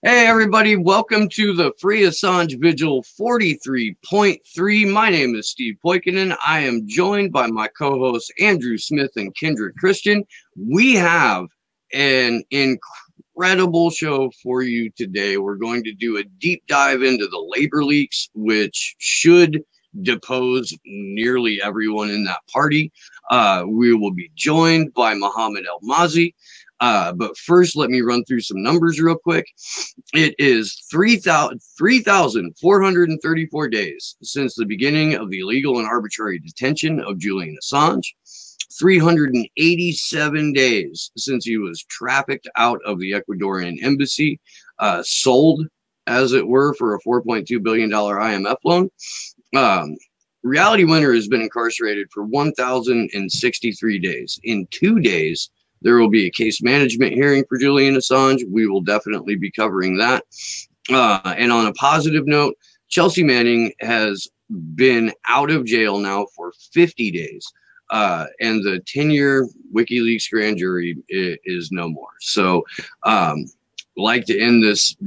Hey everybody, welcome to the Free Assange Vigil 43.3. My name is Steve Poikinen. I am joined by my co-hosts Andrew Smith and Kendra Christian. We have an incredible show for you today. We're going to do a deep dive into the labor leaks, which should depose nearly everyone in that party. We will be joined by Mohammed El-Mazi. But first, let me run through some numbers real quick. It is 3,434 days since the beginning of the illegal and arbitrary detention of Julian Assange. 387 days since he was trafficked out of the Ecuadorian embassy, sold, as it were, for a $4.2 billion IMF loan. Reality Winner has been incarcerated for 1,063 days. In 2 days, there will be a case management hearing for Julian Assange. We will definitely be covering that. And on a positive note, Chelsea Manning has been out of jail now for 50 days. And the 10-year Wikileaks grand jury is no more. So like to end this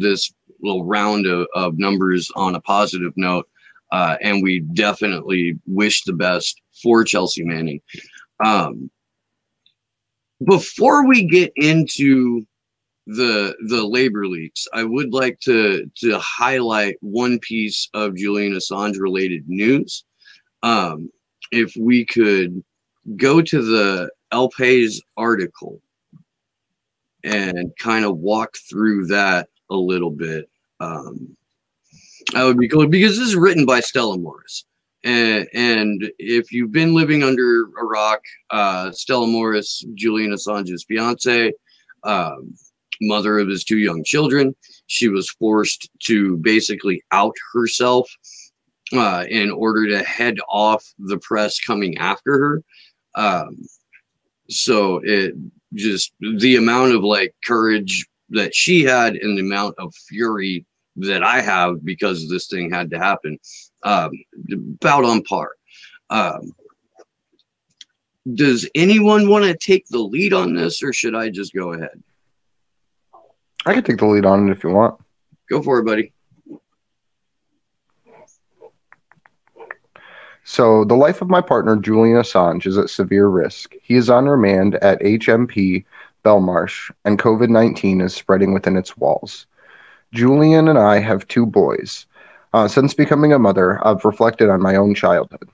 little round of numbers on a positive note. And we definitely wish the best for Chelsea Manning. Before we get into the labor leaks, I would like to highlight one piece of Julian Assange related news. If we could go to the El País article and kind of walk through that a little bit, that would be cool, because this is written by Stella Morris. And if you've been living under a rock, Stella Morris, Julian Assange's fiance, mother of his 2 young children, she was forced to basically out herself in order to head off the press coming after her. So it just, the amount of like courage that she had and the amount of fury that I have because this thing had to happen, about on par. Does anyone want to take the lead on this, or should I just go ahead? I can take the lead on it if you want. Go for it, buddy. So, the life of my partner, Julian Assange, is at severe risk. He is on remand at HMP Belmarsh, and COVID-19 is spreading within its walls. Julian and I have 2 boys. Since becoming a mother, I've reflected on my own childhood.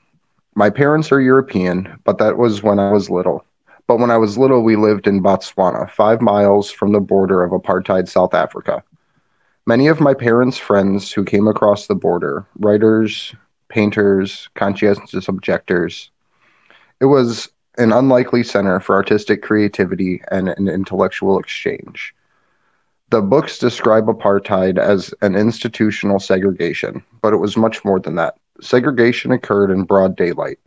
My parents are European, but that was when I was little. But when I was little, we lived in Botswana, 5 miles from the border of apartheid South Africa. Many of my parents' friends who came across the border, writers, painters, conscientious objectors, it was an unlikely center for artistic creativity and an intellectual exchange. The books describe apartheid as an institutional segregation, but it was much more than that. Segregation occurred in broad daylight.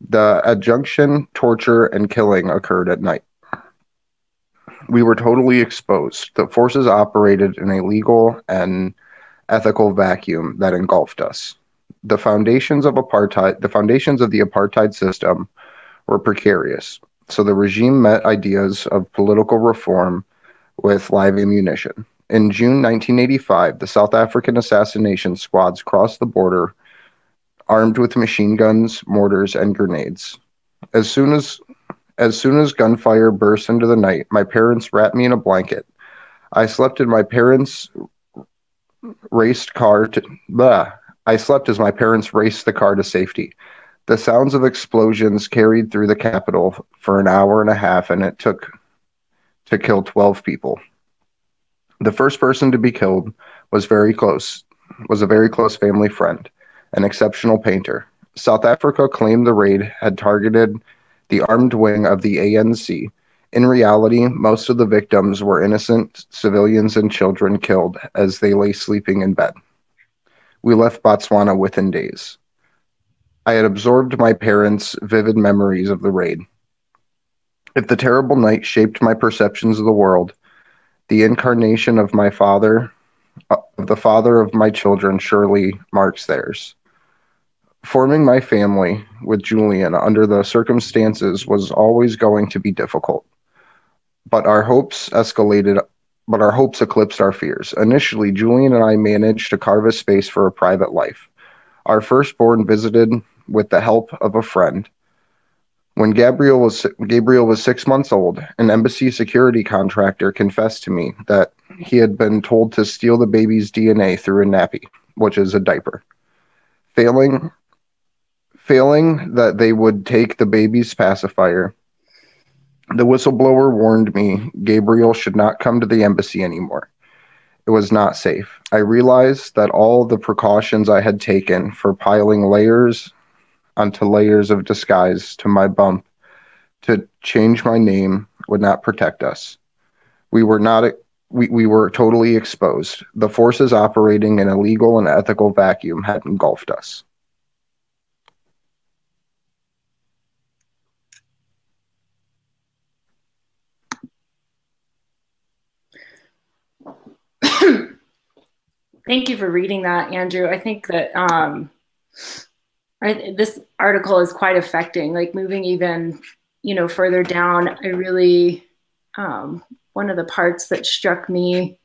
The adjunction, torture, and killing occurred at night. We were totally exposed. The forces operated in a legal and ethical vacuum that engulfed us. The foundations of the apartheid system were precarious, so the regime met ideas of political reform with live ammunition. In June 1985, the South African assassination squads crossed the border armed with machine guns, mortars, and grenades. As soon as gunfire burst into the night, my parents wrapped me in a blanket. I slept as my parents raced as my parents raced the car to safety. The sounds of explosions carried through the capital for an hour and a half, and it took to kill 12 people. The first person to be killed was a very close family friend, an exceptional painter. South Africa claimed the raid had targeted the armed wing of the ANC. In reality, most of the victims were innocent civilians and children killed as they lay sleeping in bed. We left Botswana within days. I had absorbed my parents' vivid memories of the raid. If the terrible night shaped my perceptions of the world, the incarnation of the father of my children, surely marks theirs. Forming my family with Julian under the circumstances was always going to be difficult, but our hopes escalated but our hopes eclipsed our fears. Initially, Julian and I managed to carve a space for a private life. Our firstborn visited with the help of a friend. When Gabriel was 6 months old, an embassy security contractor confessed to me that he had been told to steal the baby's DNA through a nappy, which is a diaper. Failing that they would take the baby's pacifier, the whistleblower warned me Gabriel should not come to the embassy anymore. It was not safe. I realized that all the precautions I had taken for piling layers onto layers of disguise to my bump to change my name would not protect us. We were totally exposed. The forces operating in a legal and ethical vacuum had engulfed us. Thank you for reading that, Andrew. I think that this article is quite affecting. Like moving even, further down, I really, one of the parts that struck me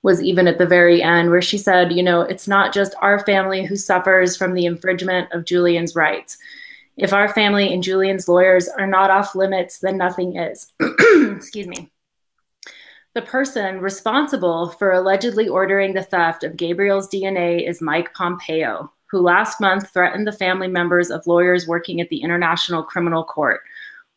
was even at the very end where she said, it's not just our family who suffers from the infringement of Julian's rights. If our family and Julian's lawyers are not off limits, then nothing is. Excuse me. The person responsible for allegedly ordering the theft of Gabriel's DNA is Mike Pompeo, who last month threatened the family members of lawyers working at the International Criminal Court.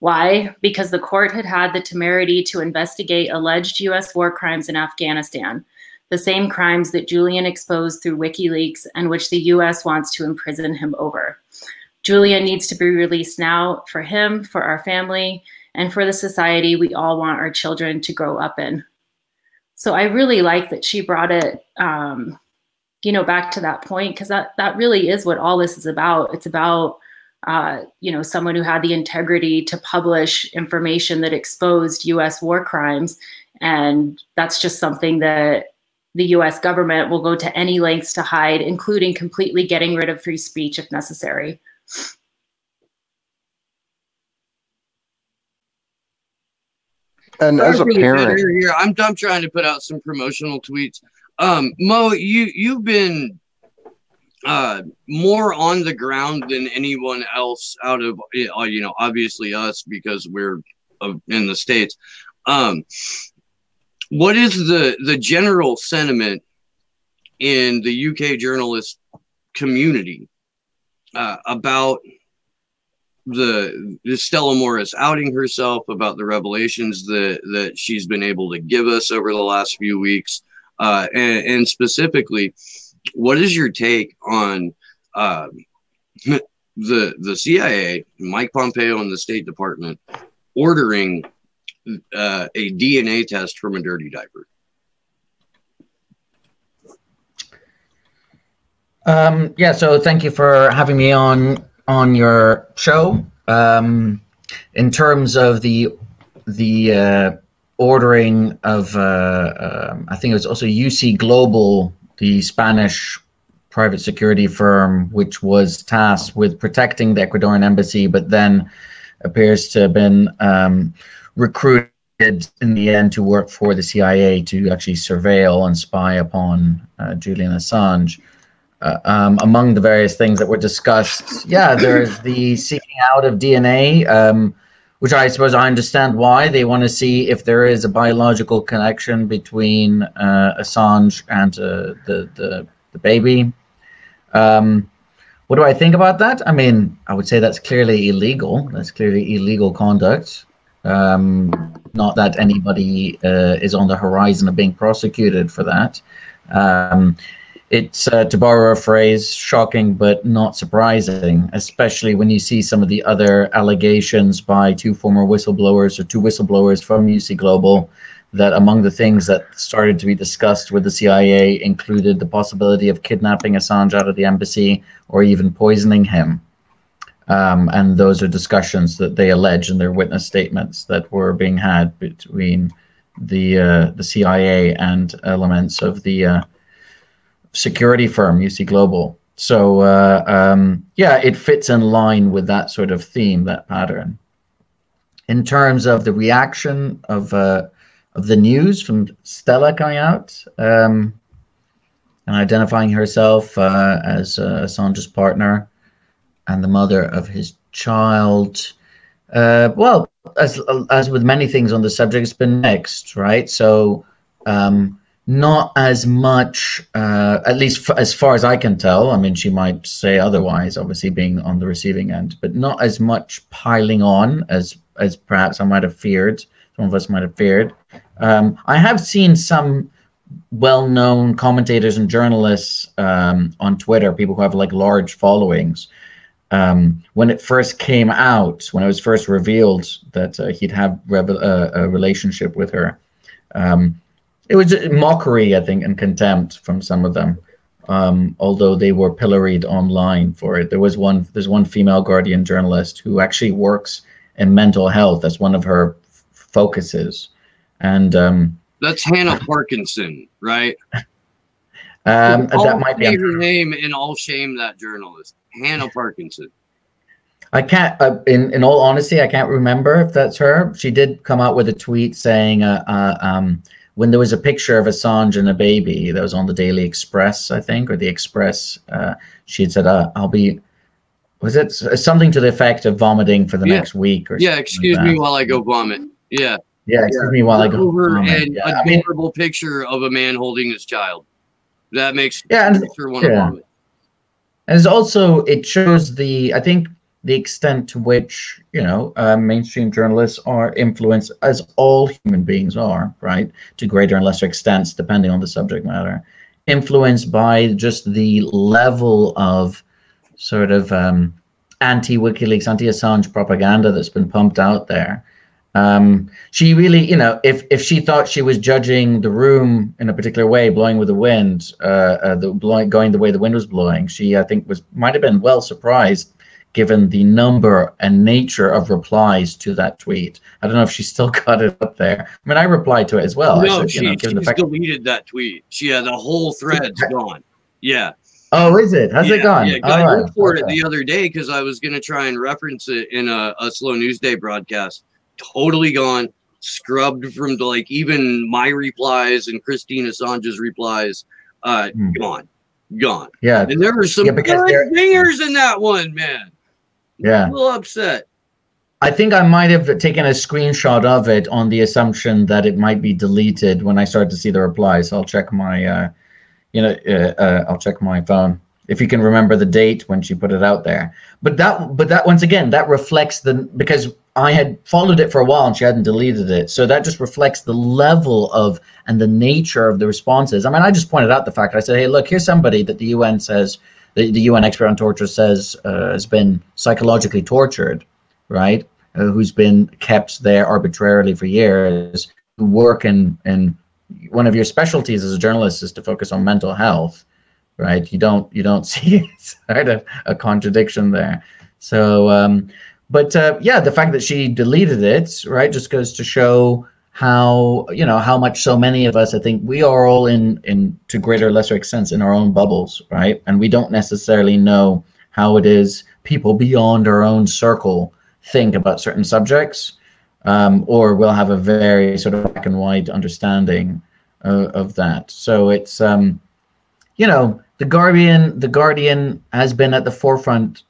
Why? Because the court had had the temerity to investigate alleged U.S. war crimes in Afghanistan, the same crimes that Julian exposed through Wikileaks and which the U.S. wants to imprison him over. Julian needs to be released now for him, for our family, and for the society we all want our children to grow up in. So I really like that she brought it, back to that point, because that really is what all this is about. It's about, someone who had the integrity to publish information that exposed U.S. war crimes. And that's just something that the U.S. government will go to any lengths to hide, including completely getting rid of free speech if necessary. And as a parent, here, I'm trying to put out some promotional tweets. Mo, you've been more on the ground than anyone else out of obviously us because we're in the States. What is the general sentiment in the UK journalist community about the Stella Morris outing herself, about the revelations that she's been able to give us over the last few weeks, and specifically, what is your take on the CIA, Mike Pompeo, and the State Department ordering a DNA test from a dirty diaper? Yeah, so thank you for having me on your show. In terms of the ordering of, I think it was also UC Global, the Spanish private security firm, which was tasked with protecting the Ecuadorian embassy, but then appears to have been recruited in the end to work for the CIA to actually surveil and spy upon Julian Assange. Among the various things that were discussed, there's the seeking out of DNA, which I suppose I understand why. They want to see if there is a biological connection between Assange and the baby. What do I think about that? I mean, I would say that's clearly illegal. That's clearly illegal conduct. Not that anybody is on the horizon of being prosecuted for that. It's, to borrow a phrase, shocking but not surprising, especially when you see some of the other allegations by two whistleblowers from UC Global, that among the things that started to be discussed with the CIA included the possibility of kidnapping Assange out of the embassy or even poisoning him. And those are discussions that they allege in their witness statements that were being had between the CIA and elements of the security firm UC Global. So it fits in line with that sort of theme, that pattern. In terms of the reaction of the news from Stella coming out and identifying herself as Assange's partner and the mother of his child. Well, as with many things on the subject, it's been mixed, right? So not as much, at least as far as I can tell. I mean, she might say otherwise, obviously being on the receiving end, but not as much piling on as perhaps I might have feared. Some of us might have feared. I have seen some well-known commentators and journalists on Twitter, people who have like large followings. When it first came out, when it was first revealed that he'd have a relationship with her, it was mockery, I think, and contempt from some of them. Although they were pilloried online for it. There's one female Guardian journalist who actually works in mental health. That's one of her focuses, and that's Hannah Parkinson, right? That might be her name, and I'll shame that journalist, Hannah Parkinson. I can't. In all honesty, I can't remember if that's her. She did come out with a tweet saying, when there was a picture of Assange and a baby that was on the Daily Express, I think, or the Express, she had said, "I'll be." Was it something to the effect of vomiting for the next week? Or excuse me while I go vomit. Yeah, excuse me while I go vomit. An adorable picture of a man holding his child. That makes sure want to vomit. And also, it shows I think the extent to which mainstream journalists are influenced, as all human beings are, right, to greater and lesser extents depending on the subject matter, influenced by just the level of sort of anti-WikiLeaks, anti-Assange propaganda that's been pumped out there. She really, if she thought she was judging the room in a particular way, blowing with the wind, going the way the wind was blowing, she, I think, might have been well surprised given the number and nature of replies to that tweet. I don't know if she still got it up there. I mean, I replied to it as well. No, she's deleted that tweet. The whole thread's gone. Yeah. Oh, is it? Has it gone? Yeah, I looked for it the other day because I was going to try and reference it in a Slow News Day broadcast. Totally gone, scrubbed from even my replies and Christine Assange's replies. Gone. Yeah. And there were some good zingers in that one, man. Yeah. A little upset. I think I might have taken a screenshot of it on the assumption that it might be deleted when I started to see the replies. I'll check my, I'll check my phone if you can remember the date when she put it out there. But that once again, that reflects because I had followed it for a while and she hadn't deleted it. So that just reflects the level of and the nature of the responses. I mean, I just pointed out the fact. I said, hey, look, here's somebody that the UN says, the UN expert on torture says has been psychologically tortured, right? Who's been kept there arbitrarily for years. Work in one of your specialties as a journalist is to focus on mental health, right? You don't see sort of a contradiction there. So, but the fact that she deleted it, right, just goes to show how how much so many of us, I think, we are all in to greater or lesser extents in our own bubbles, right? And we don't necessarily know how it is people beyond our own circle think about certain subjects, or we'll have a very sort of black and white understanding of that. So it's the Guardian has been at the forefront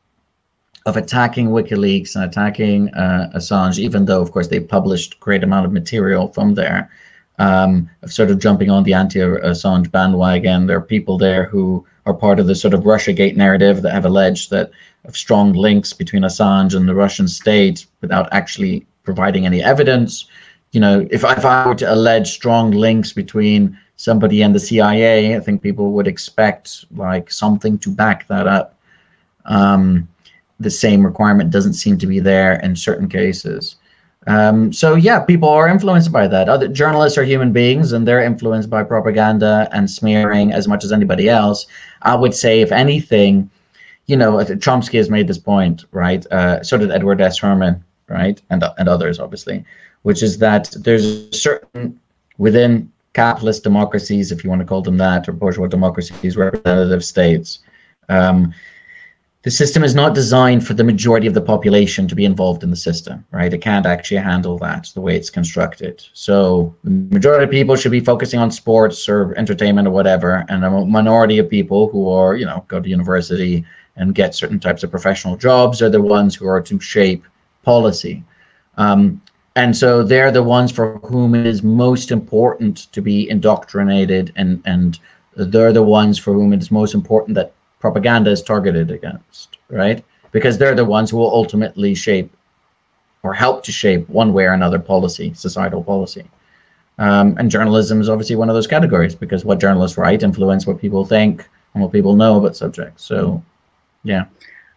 of attacking WikiLeaks and attacking Assange, even though, of course, they published a great amount of material from there, of sort of jumping on the anti-Assange bandwagon. There are people there who are part of the sort of Russiagate narrative that have alleged that of strong links between Assange and the Russian state without actually providing any evidence. If I were to allege strong links between somebody and the CIA, I think people would expect like something to back that up. The same requirement doesn't seem to be there in certain cases. So yeah, people are influenced by that. Other journalists are human beings and they're influenced by propaganda and smearing as much as anybody else. I would say, if anything, Chomsky has made this point, right? So did Edward S. Herman, right? And others, obviously, which is that there's a certain, within capitalist democracies, if you want to call them that, or bourgeois democracies, representative states, the system is not designed for the majority of the population to be involved in the system, right? It can't actually handle that the way it's constructed. So the majority of people should be focusing on sports or entertainment or whatever, and a minority of people who are, you know, go to university and get certain types of professional jobs are the ones who are to shape policy. And so they're the ones for whom it is most important to be indoctrinated, and they're the ones for whom it is most important that propaganda is targeted against, right? Because they're the ones who will ultimately shape or help to shape one way or another policy, societal policy. And journalism is obviously one of those categories, because what journalists write influence what people think and what people know about subjects. So, yeah.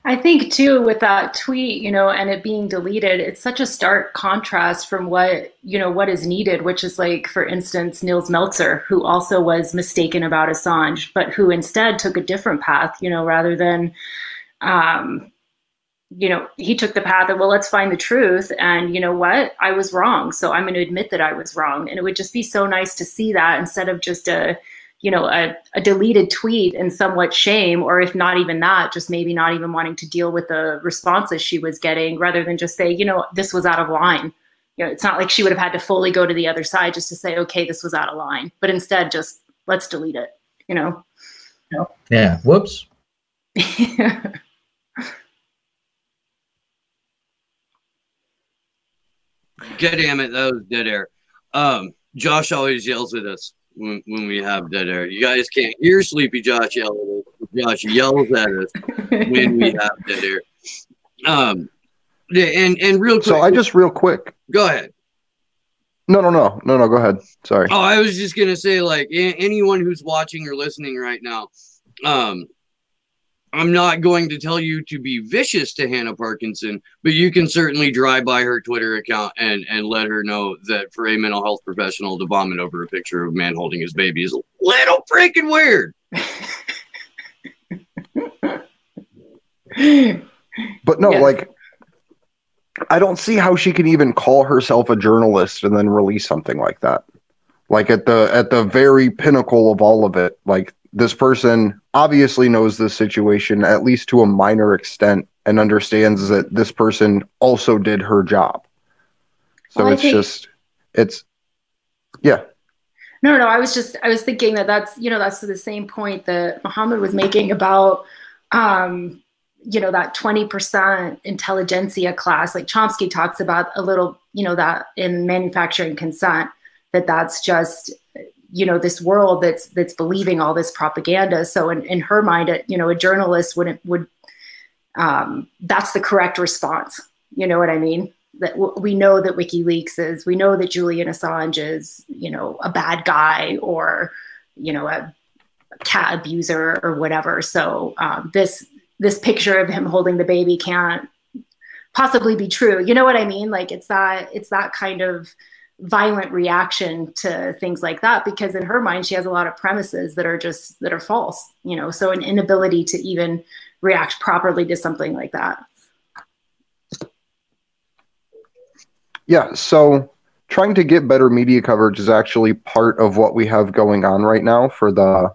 I think too, with that tweet, you know, and it being deleted, it's such a stark contrast from what, you know, what is needed, which is like, for instance, Nils Meltzer, who also was mistaken about Assange, but who instead took a different path, you know, rather than, you know, he took the path of, well, let's find the truth. And you know what? I was wrong. So I'm going to admit that I was wrong. And it would just be so nice to see that, instead of just a, you know, a deleted tweet and somewhat shame, or if not even that, just maybe not even wanting to deal with the responses she was getting, rather than just say, you know, this was out of line. You know, it's not like she would have had to fully go to the other side just to say, okay, this was out of line, but instead just let's delete it, you know? Yeah, whoops. God damn it, that was dead air. Josh always yells at us when we have dead air. You guys can't hear Sleepy Josh yell at us. Josh yells at us when we have dead air. And real quick. So I just real quick. Go ahead. No, go ahead. Sorry. Oh, I was just gonna say, like, anyone who's watching or listening right now, I'm not going to tell you to be vicious to Hannah Parkinson, but you can certainly drive by her Twitter account and let her know that for a mental health professional to vomit over a picture of a man holding his baby is a little freaking weird. But no, like, I don't see how she can even call herself a journalist and then release something like that. Like, at the very pinnacle of all of it, like, this person obviously knows this situation, at least to a minor extent, and understands that this person also did her job. So well, yeah. No, I was thinking that's, you know, that's the same point that Muhammad was making about, you know, that 20% intelligentsia class. Like Chomsky talks about a little, you know, that in manufacturing consent, that's just, you know, this world that's believing all this propaganda. So in her mind, you know, a journalist would that's the correct response. You know what I mean? That we know that Wikileaks is, we know that Julian Assange is, you know, a bad guy, or, you know, a cat abuser or whatever. So this picture of him holding the baby can't possibly be true. You know what I mean? Like, it's that kind of violent reaction to things like that, because in her mind she has a lot of premises that are false, you know, so an inability to even react properly to something like that. Yeah, so trying to get better media coverage is actually part of what we have going on right now for the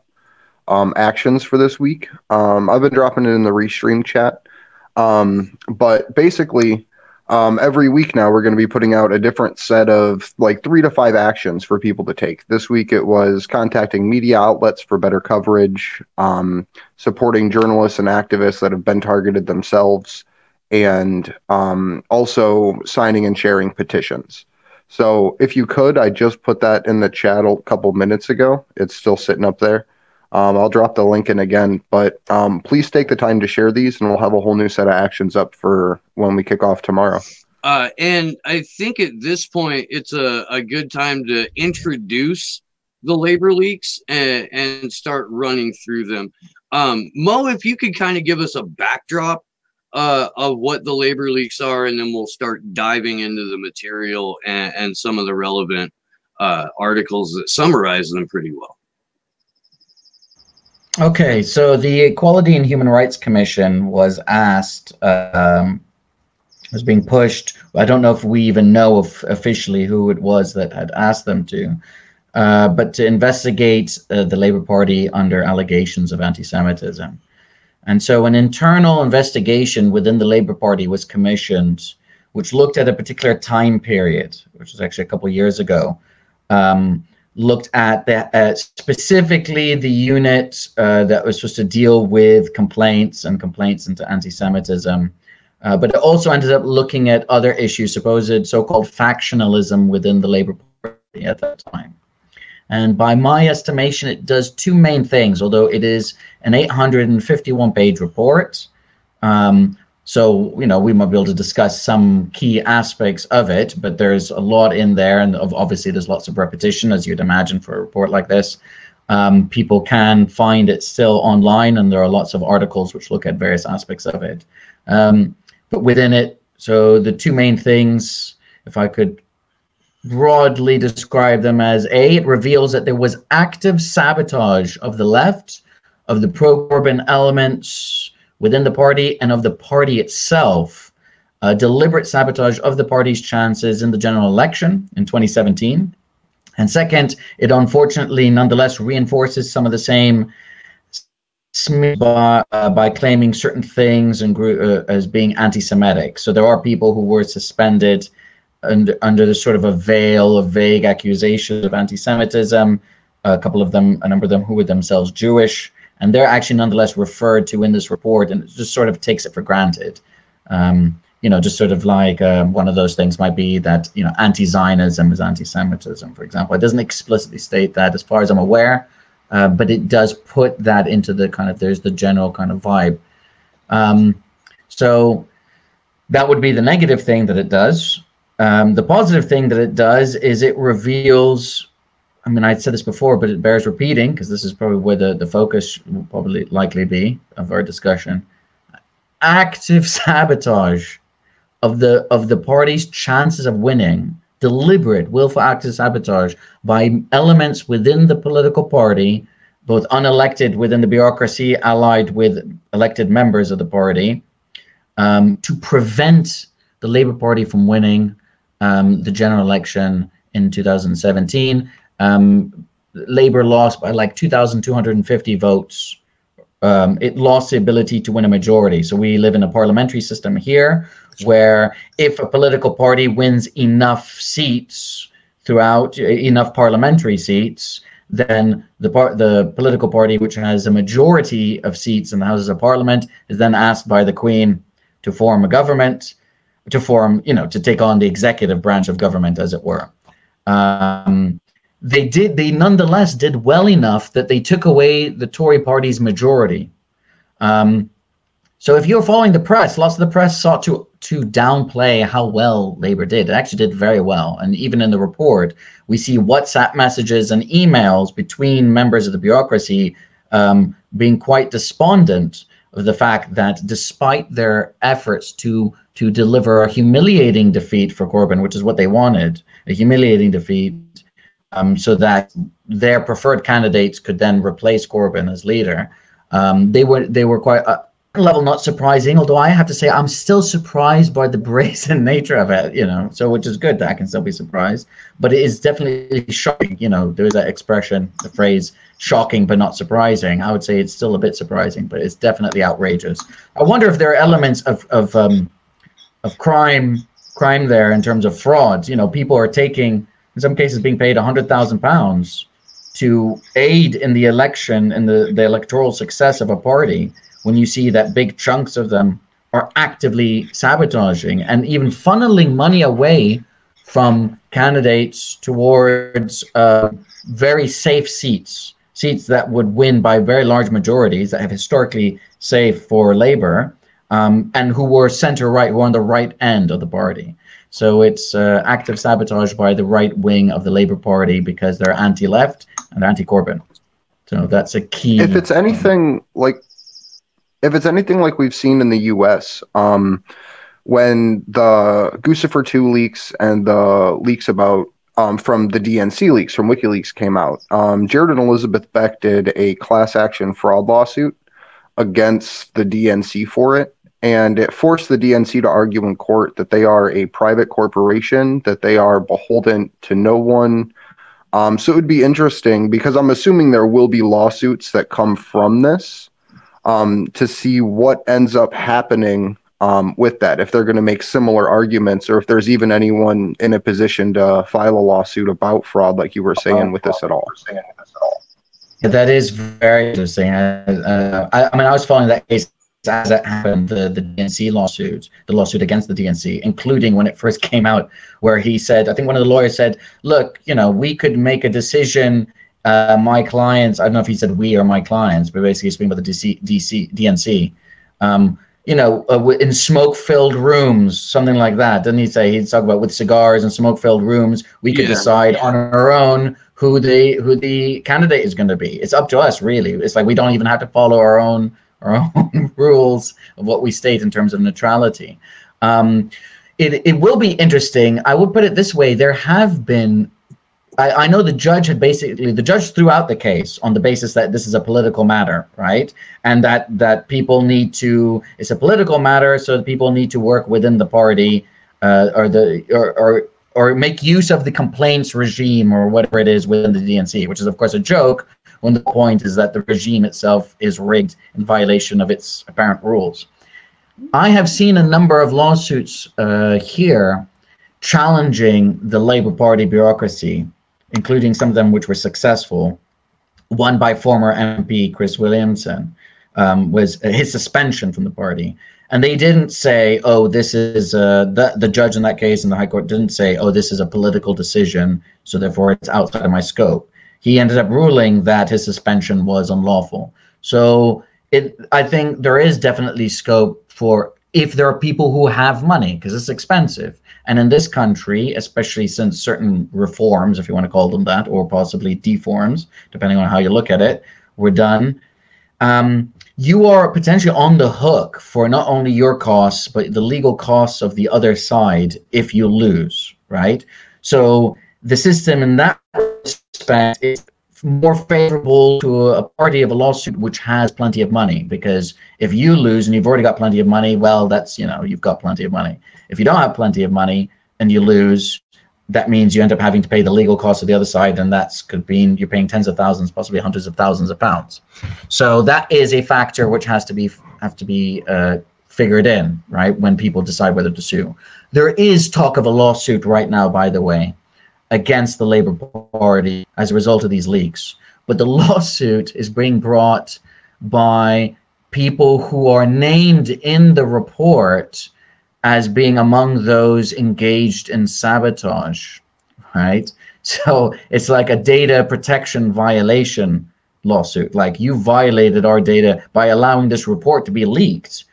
actions for this week. I've been dropping it in the Restream chat, but basically every week now we're going to be putting out a different set of like 3 to 5 actions for people to take. This week it was contacting media outlets for better coverage, supporting journalists and activists that have been targeted themselves, and also signing and sharing petitions. So if you could, I just put that in the chat a couple minutes ago. It's still sitting up there. I'll drop the link in again, but please take the time to share these, and we'll have a whole new set of actions up for when we kick off tomorrow. And I think at this point, it's a good time to introduce the labor leaks and start running through them. Mo, if you could kind of give us a backdrop of what the labor leaks are, and then we'll start diving into the material and some of the relevant articles that summarize them pretty well. Okay, so the Equality and Human Rights Commission was asked, was being pushed. I don't know if we even know officially who it was that had asked them to, but to investigate the Labour Party under allegations of anti-Semitism. And so an internal investigation within the Labour Party was commissioned, which looked at a particular time period, which was actually a couple of years ago, looked at specifically the unit that was supposed to deal with complaints into anti-Semitism. But it also ended up looking at other issues, supposed so-called factionalism within the Labour Party at that time. And by my estimation, it does two main things, although it is an 851-page report. So, you know, we might be able to discuss some key aspects of it, but there's a lot in there. And obviously, there's lots of repetition, as you'd imagine, for a report like this. People can find it still online, and there are lots of articles which look at various aspects of it. But within it, so the two main things, if I could broadly describe them as it reveals that there was active sabotage of the left, of the pro-Corbyn elements within the party, and of the party itself, deliberate sabotage of the party's chances in the general election in 2017. And second, it unfortunately nonetheless reinforces some of the same by claiming certain things and as being anti-Semitic. So there are people who were suspended under the sort of a veil of vague accusations of anti-Semitism, a number of them who were themselves Jewish, and they're actually nonetheless referred to in this report, and it just sort of takes it for granted. You know, just sort of like one of those things might be that, you know, anti-Zionism is anti-Semitism, for example. It doesn't explicitly state that as far as I'm aware, but it does put that into the kind of, there's the general kind of vibe. So that would be the negative thing that it does. The positive thing that it does is it reveals, I mean, I said this before, but it bears repeating because this is probably where the focus will probably likely be of our discussion. Active sabotage of the party's chances of winning, deliberate, willful active sabotage by elements within the political party, both unelected within the bureaucracy, allied with elected members of the party, to prevent the Labour Party from winning the general election in 2017. Labour lost by like 2,250 votes. It lost the ability to win a majority. So we live in a parliamentary system here where if a political party wins enough seats throughout, enough parliamentary seats, then the political party which has a majority of seats in the Houses of Parliament is then asked by the Queen to form a government, to form, you know, to take on the executive branch of government, as it were. They nonetheless did well enough that they took away the Tory party's majority. So if you're following the press, lots of the press sought to downplay how well Labour did. It actually did very well. And even in the report, we see WhatsApp messages and emails between members of the bureaucracy being quite despondent of the fact that despite their efforts to deliver a humiliating defeat for Corbyn, which is what they wanted, a humiliating defeat, so that their preferred candidates could then replace Corbyn as leader, they were quite level not surprising, although I have to say I'm still surprised by the brazen nature of it, you know, so which is good that I can still be surprised, but it is definitely shocking. You know, there's that expression, the phrase shocking but not surprising. I would say it's still a bit surprising, but it's definitely outrageous. I wonder if there are elements of crime there in terms of frauds. You know, people are taking, in some cases, being paid £100,000 to aid in the election and the electoral success of a party, when you see that big chunks of them are actively sabotaging and even funneling money away from candidates towards very safe seats that would win by very large majorities, that have historically safe for Labour, and who were centre-right, who were on the right end of the party. So it's active sabotage by the right wing of the Labour Party because they're anti-left and anti-Corbyn. So that's a key. If it's anything like we've seen in the U.S., when the Guccifer 2 leaks and the leaks about from the DNC leaks from Wikileaks came out, Jared and Elizabeth Beck did a class action fraud lawsuit against the DNC for it. And it forced the DNC to argue in court that they are a private corporation, that they are beholden to no one. So it would be interesting because I'm assuming there will be lawsuits that come from this. to see what ends up happening with that, if they're going to make similar arguments, or if there's even anyone in a position to file a lawsuit about fraud, like you were saying with this at all. Yeah, that is very interesting. I mean, I was following that case as it happened, the DNC lawsuit, the lawsuit against the DNC, including when it first came out, where he said, I think one of the lawyers said, look, you know, we could make a decision, my clients, I don't know if he said we or my clients, but basically speaking about the DNC, you know, in smoke-filled rooms, something like that. Didn't he say, he'd talk about with cigars and smoke-filled rooms, we could decide on our own who the candidate is going to be. It's up to us, really. It's like we don't even have to follow our own rules of what we state in terms of neutrality. It will be interesting. I would put it this way. There have been, I know the judge threw out the case on the basis that this is a political matter, right? And that people need to, it's a political matter, so people need to work within the party or make use of the complaints regime or whatever it is within the DNC, which is of course a joke, when the point is that the regime itself is rigged in violation of its apparent rules. I have seen a number of lawsuits here challenging the Labour Party bureaucracy, including some of them which were successful. One by former MP Chris Williamson was his suspension from the party. And they didn't say, oh, this is, the judge in that case in the High Court didn't say, oh, this is a political decision, so therefore it's outside of my scope. He ended up ruling that his suspension was unlawful. So I think there is definitely scope for, if there are people who have money, because it's expensive. And in this country, especially since certain reforms, if you want to call them that, or possibly deforms, depending on how you look at it, were done, you are potentially on the hook for not only your costs, but the legal costs of the other side if you lose, right? So the system in that respect is more favorable to a party of a lawsuit which has plenty of money, because if you lose and you've already got plenty of money, well, that's, you know, you've got plenty of money. If you don't have plenty of money and you lose, that means you end up having to pay the legal costs of the other side, and that's could mean you're paying tens of thousands, possibly hundreds of thousands of pounds. So that is a factor which have to be figured in, right, when people decide whether to sue. There is talk of a lawsuit right now, by the way, against the Labour Party as a result of these leaks. But the lawsuit is being brought by people who are named in the report as being among those engaged in sabotage, right? So it's like a data protection violation lawsuit. Like, you violated our data by allowing this report to be leaked,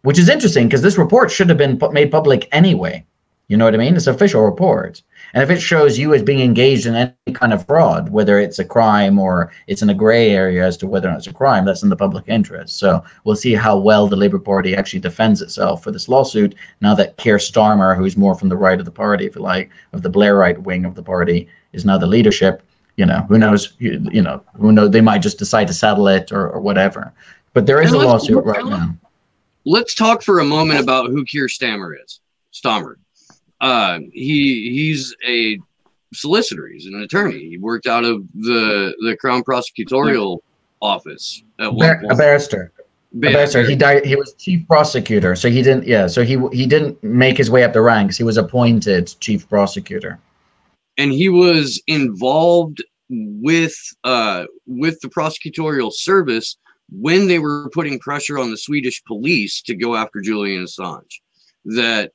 which is interesting because this report should have been made public anyway. You know what I mean? It's an official report. And if it shows you as being engaged in any kind of fraud, whether it's a crime or it's in a gray area as to whether or not it's a crime, that's in the public interest. So we'll see how well the Labour Party actually defends itself for this lawsuit now that Keir Starmer, who's more from the right of the party, if you like, of the Blairite wing of the party, is now the leadership. You know, who knows, who knows, they might just decide to settle it or whatever. But there is a lawsuit right now. Let's talk for a moment about who Keir Starmer is. He's a solicitor. He's an attorney. He worked out of the Crown Prosecutorial Office at one point. A barrister. He died. He was chief prosecutor, so he didn't. Yeah, so he didn't make his way up the ranks. He was appointed chief prosecutor, and he was involved with the prosecutorial service when they were putting pressure on the Swedish police to go after Julian Assange. That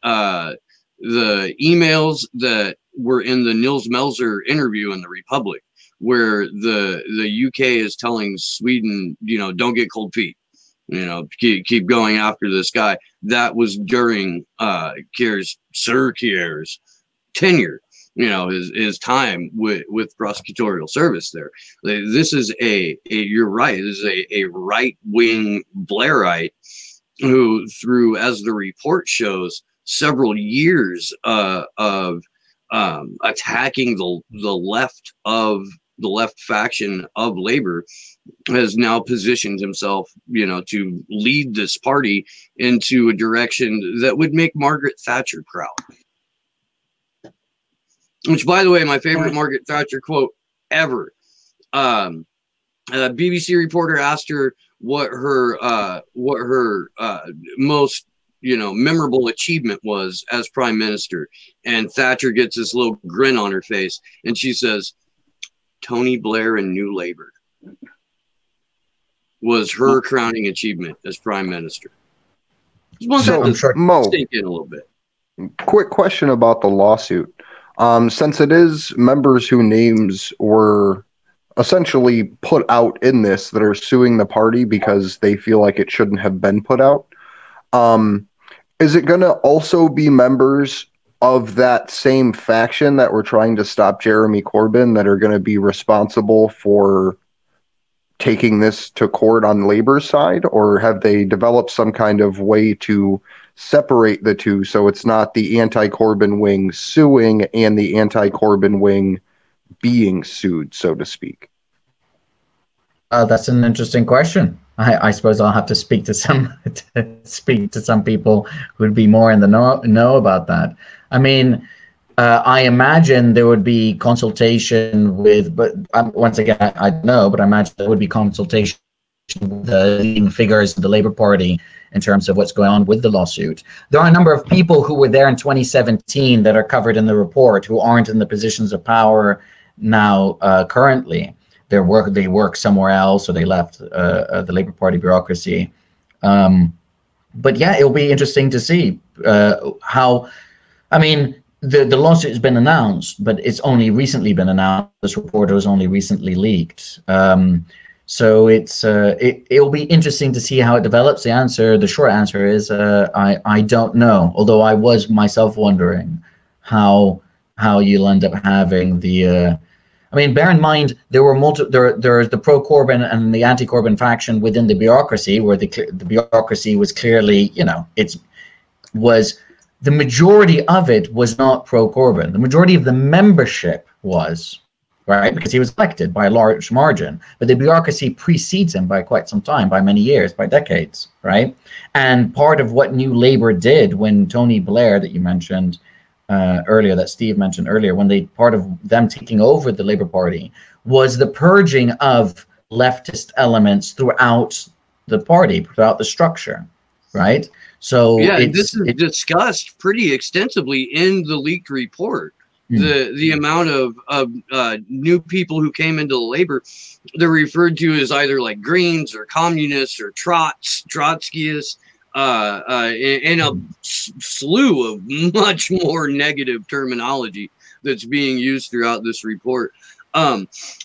the emails that were in the Nils Melzer interview in the Republic, where the UK is telling Sweden, don't get cold feet, keep going after this guy. That was during Keir's tenure, his time with prosecutorial service there. This is you're right, this is a right-wing Blairite who, through, as the report shows, several years of attacking the left faction of Labour, has now positioned himself, to lead this party into a direction that would make Margaret Thatcher proud. Which, by the way, my favorite Margaret Thatcher quote ever. A BBC reporter asked her, what her most memorable achievement was as prime minister, and Thatcher gets this little grin on her face, and she says, "Tony Blair and New Labour was her crowning achievement as prime minister." So, I'm sure Mo, sink in a little bit. Quick question about the lawsuit. Since it is members whose names were essentially put out in this that are suing the party because they feel like it shouldn't have been put out, is it going to also be members of that same faction that were trying to stop Jeremy Corbyn that are going to be responsible for taking this to court on Labor's side, or have they developed some kind of way to separate the two so it's not the anti-Corbyn wing suing and the anti-Corbyn wing being sued, so to speak? That's an interesting question. I suppose I'll have to speak to some people who'd be more in the know about that. I mean, I imagine there would be consultation with, but once again, I don't know, but I imagine there would be consultation with the leading figures of the Labour Party in terms of what's going on with the lawsuit. There are a number of people who were there in 2017 that are covered in the report who aren't in the positions of power now currently. They work somewhere else, or they left the Labour Party bureaucracy. But yeah, it'll be interesting to see how, I mean, the lawsuit has been announced, but it's only recently been announced. This report was only recently leaked. So it'll be interesting to see how it develops. The short answer is I don't know. Although I was myself wondering how you'll end up having the. I mean, bear in mind there were there's the pro-Corbyn and the anti-Corbyn faction within the bureaucracy, where the bureaucracy was clearly, the majority of it was not pro-Corbyn. The majority of the membership was, right, because he was elected by a large margin. But the bureaucracy precedes him by quite some time, by many years, by decades, right? And part of what New Labour did when Tony Blair, that you mentioned earlier, that Steve mentioned earlier, when part of them taking over the Labour Party was the purging of leftist elements throughout the party, throughout the structure, right? So yeah, this is discussed pretty extensively in the leaked report. The amount of new people who came into the Labor, they're referred to as either like Greens or communists or Trotskyists, and a slew of much more negative terminology that's being used throughout this report.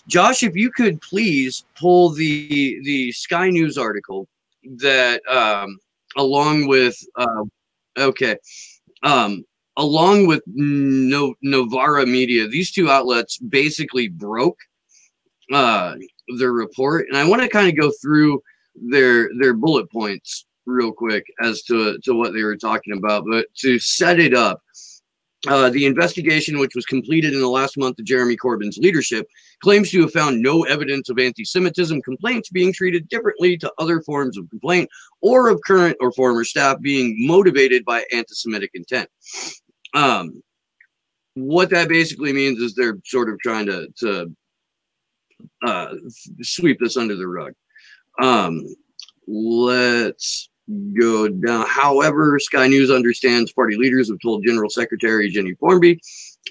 Josh, if you could please pull the Sky News article that along with Novara Media, these two outlets basically broke their report, and I want to kind of go through their bullet points real quick as to what they were talking about. But to set it up, the investigation, which was completed in the last month of Jeremy Corbyn's leadership, claims to have found no evidence of anti-Semitism complaints being treated differently to other forms of complaint, or of current or former staff being motivated by anti-Semitic intent. What that basically means is they're sort of trying to sweep this under the rug. Let's go down. However, Sky News understands party leaders have told General Secretary Jenny Formby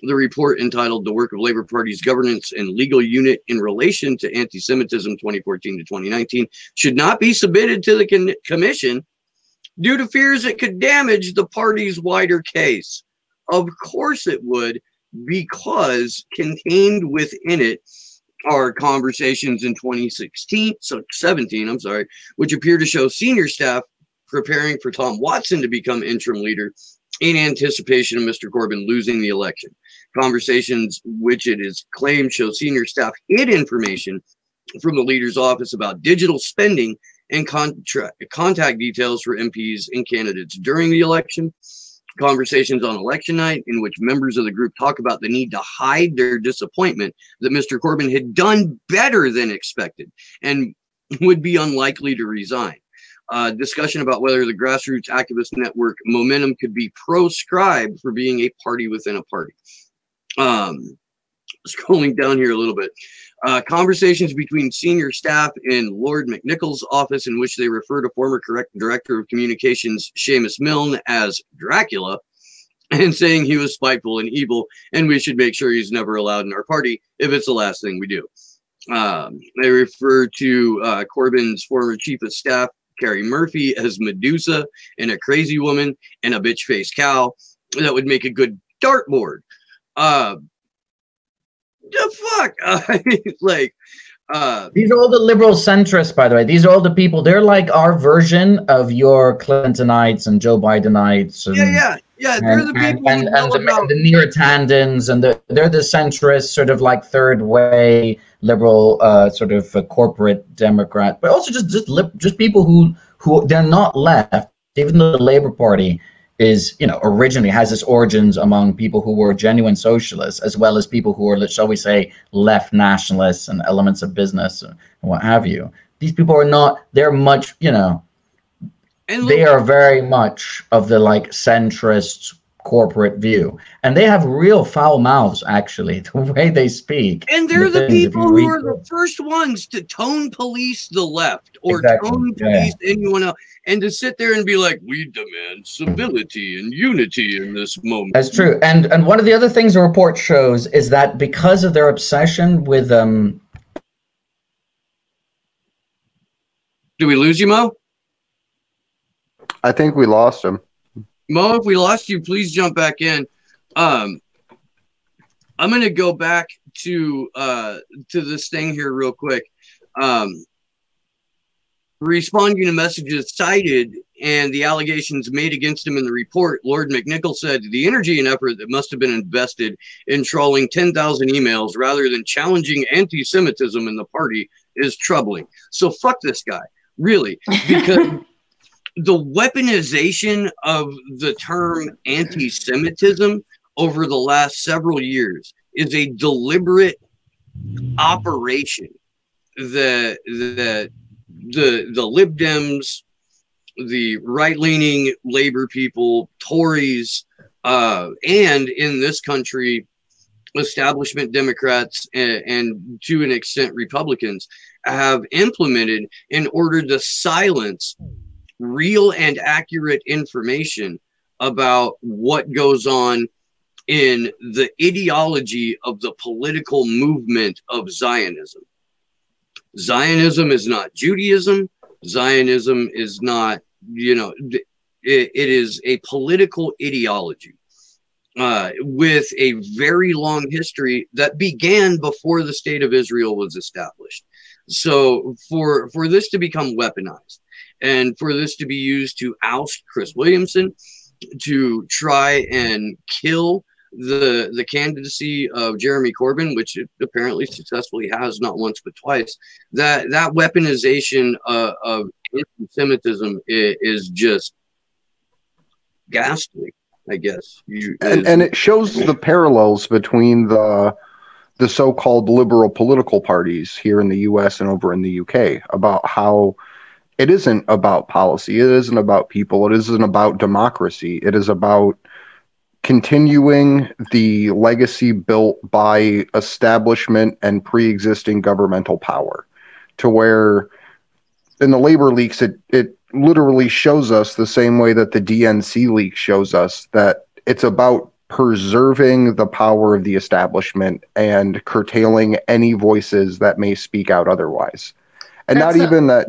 the report entitled "The Work of Labour Party's Governance and Legal Unit in Relation to Anti-Semitism 2014 to 2019 should not be submitted to the Commission due to fears it could damage the party's wider case." Of course it would, because contained within it are conversations in 2017, which appear to show senior staff preparing for Tom Watson to become interim leader in anticipation of Mr. Corbyn losing the election. Conversations which it is claimed show senior staff hid information from the leader's office about digital spending and contact details for MPs and candidates during the election. Conversations on election night in which members of the group talk about the need to hide their disappointment that Mr. Corbyn had done better than expected and would be unlikely to resign. Discussion about whether the grassroots activist network Momentum could be proscribed for being a party within a party. scrolling down here a little bit. Conversations between senior staff in Lord McNichol's office in which they refer to former director of communications Seamus Milne as Dracula, and saying he was spiteful and evil, and we should make sure he's never allowed in our party if it's the last thing we do. They refer to Corbyn's former chief of staff, Carrie Murphy, as Medusa and a crazy woman and a bitch-faced cow that would make a good dartboard. The fuck? These are all the liberal centrists, by the way. These are all the people. They're like our version of your Clintonites and Joe Bidenites. And, yeah. They're the people and the near Tandons, and they're the centrist, sort of like third way liberal, sort of corporate Democrat, but also just people who they're not left, even though the Labour Party is, originally has its origins among people who were genuine socialists, as well as people who are, shall we say, left nationalists and elements of business and what have you. These people are not, they're much, they are very much of the centrist corporate view. And they have real foul mouths, actually, the way they speak. And they're the people who are the first ones to tone police the left or tone police anyone else, and to sit there and be like, we demand civility and unity in this moment. That's true. And one of the other things the report shows is that because of their obsession with Do we lose you, Mo? I think we lost him. Mo, if we lost you, please jump back in. I'm going to go back to this thing here real quick. Responding to messages cited and the allegations made against him in the report, Lord McNichol said the energy and effort that must have been invested in trawling 10,000 emails rather than challenging anti-Semitism in the party is troubling. So fuck this guy, really, because the weaponization of the term anti-Semitism over the last several years is a deliberate operation that the Lib Dems, the right-leaning Labor people, Tories, and in this country, establishment Democrats and to an extent Republicans have implemented in order to silence real and accurate information about what goes on in the ideology of the political movement of Zionism. Zionism is not Judaism. Zionism is not, it is a political ideology with a very long history that began before the state of Israel was established. So for this to become weaponized and for this to be used to oust Chris Williamson, to try and kill the candidacy of Jeremy Corbyn, which it apparently successfully has not once but twice, that weaponization of anti-Semitism is just ghastly, I guess. And it shows the parallels between the so-called liberal political parties here in the U.S. and over in the U.K. about how it isn't about policy, it isn't about people, it isn't about democracy, it is about continuing the legacy built by establishment and pre-existing governmental power, to where in the labor leaks, it literally shows us the same way that the DNC leak shows us that it's about preserving the power of the establishment and curtailing any voices that may speak out otherwise. And that's not even that.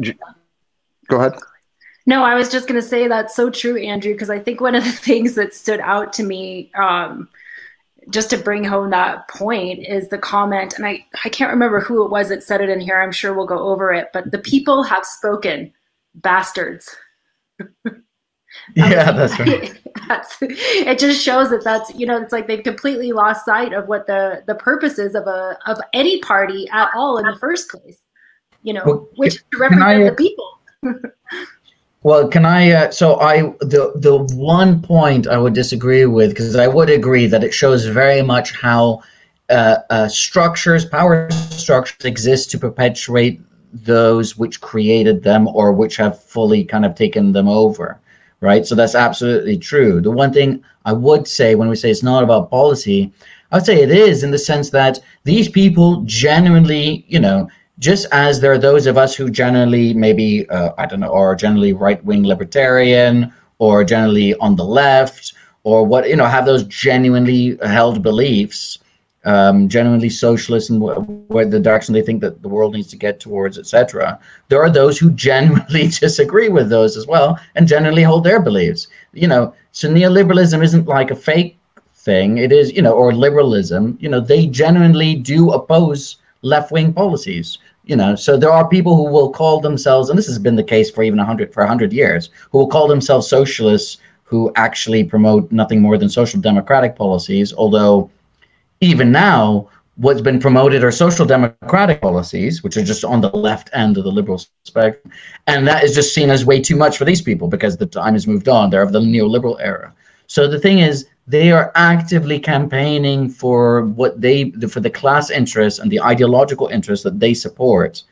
Go ahead. No, I was just going to say that's so true, Andrew, because I think one of the things that stood out to me, just to bring home that point, is the comment, and I can't remember who it was that said it in here. I'm sure we'll go over it, but the people have spoken, bastards. Yeah, that's right. It just shows that that's, it's like they've completely lost sight of what the purpose is of any party at all in the first place, which is to represent the people. Well, can I, the one point I would disagree with, because I would agree that it shows very much how power structures exist to perpetuate those which created them or which have fully kind of taken them over, right? So that's absolutely true. The one thing I would say when we say it's not about policy, I would say it is, in the sense that these people genuinely, you know, just as there are those of us who generally maybe, I don't know, are generally right-wing libertarian or generally on the left, or what, you know, have those genuinely held beliefs, genuinely socialist and where the direction they think that the world needs to get towards, etc. There are those who genuinely disagree with those as well and genuinely hold their beliefs. You know, so neoliberalism isn't like a fake thing. It is, you know, or liberalism. You know, they genuinely do oppose left-wing policies. You know, so there are people who will call themselves, and this has been the case for even 100 years, who will call themselves socialists, who actually promote nothing more than social democratic policies. Although even now, what's been promoted are social democratic policies, which are just on the left end of the liberal spectrum, and that is just seen as way too much for these people because the time has moved on. They're of the neoliberal era. So the thing is, they are actively campaigning for what for the class interests and the ideological interests that they support,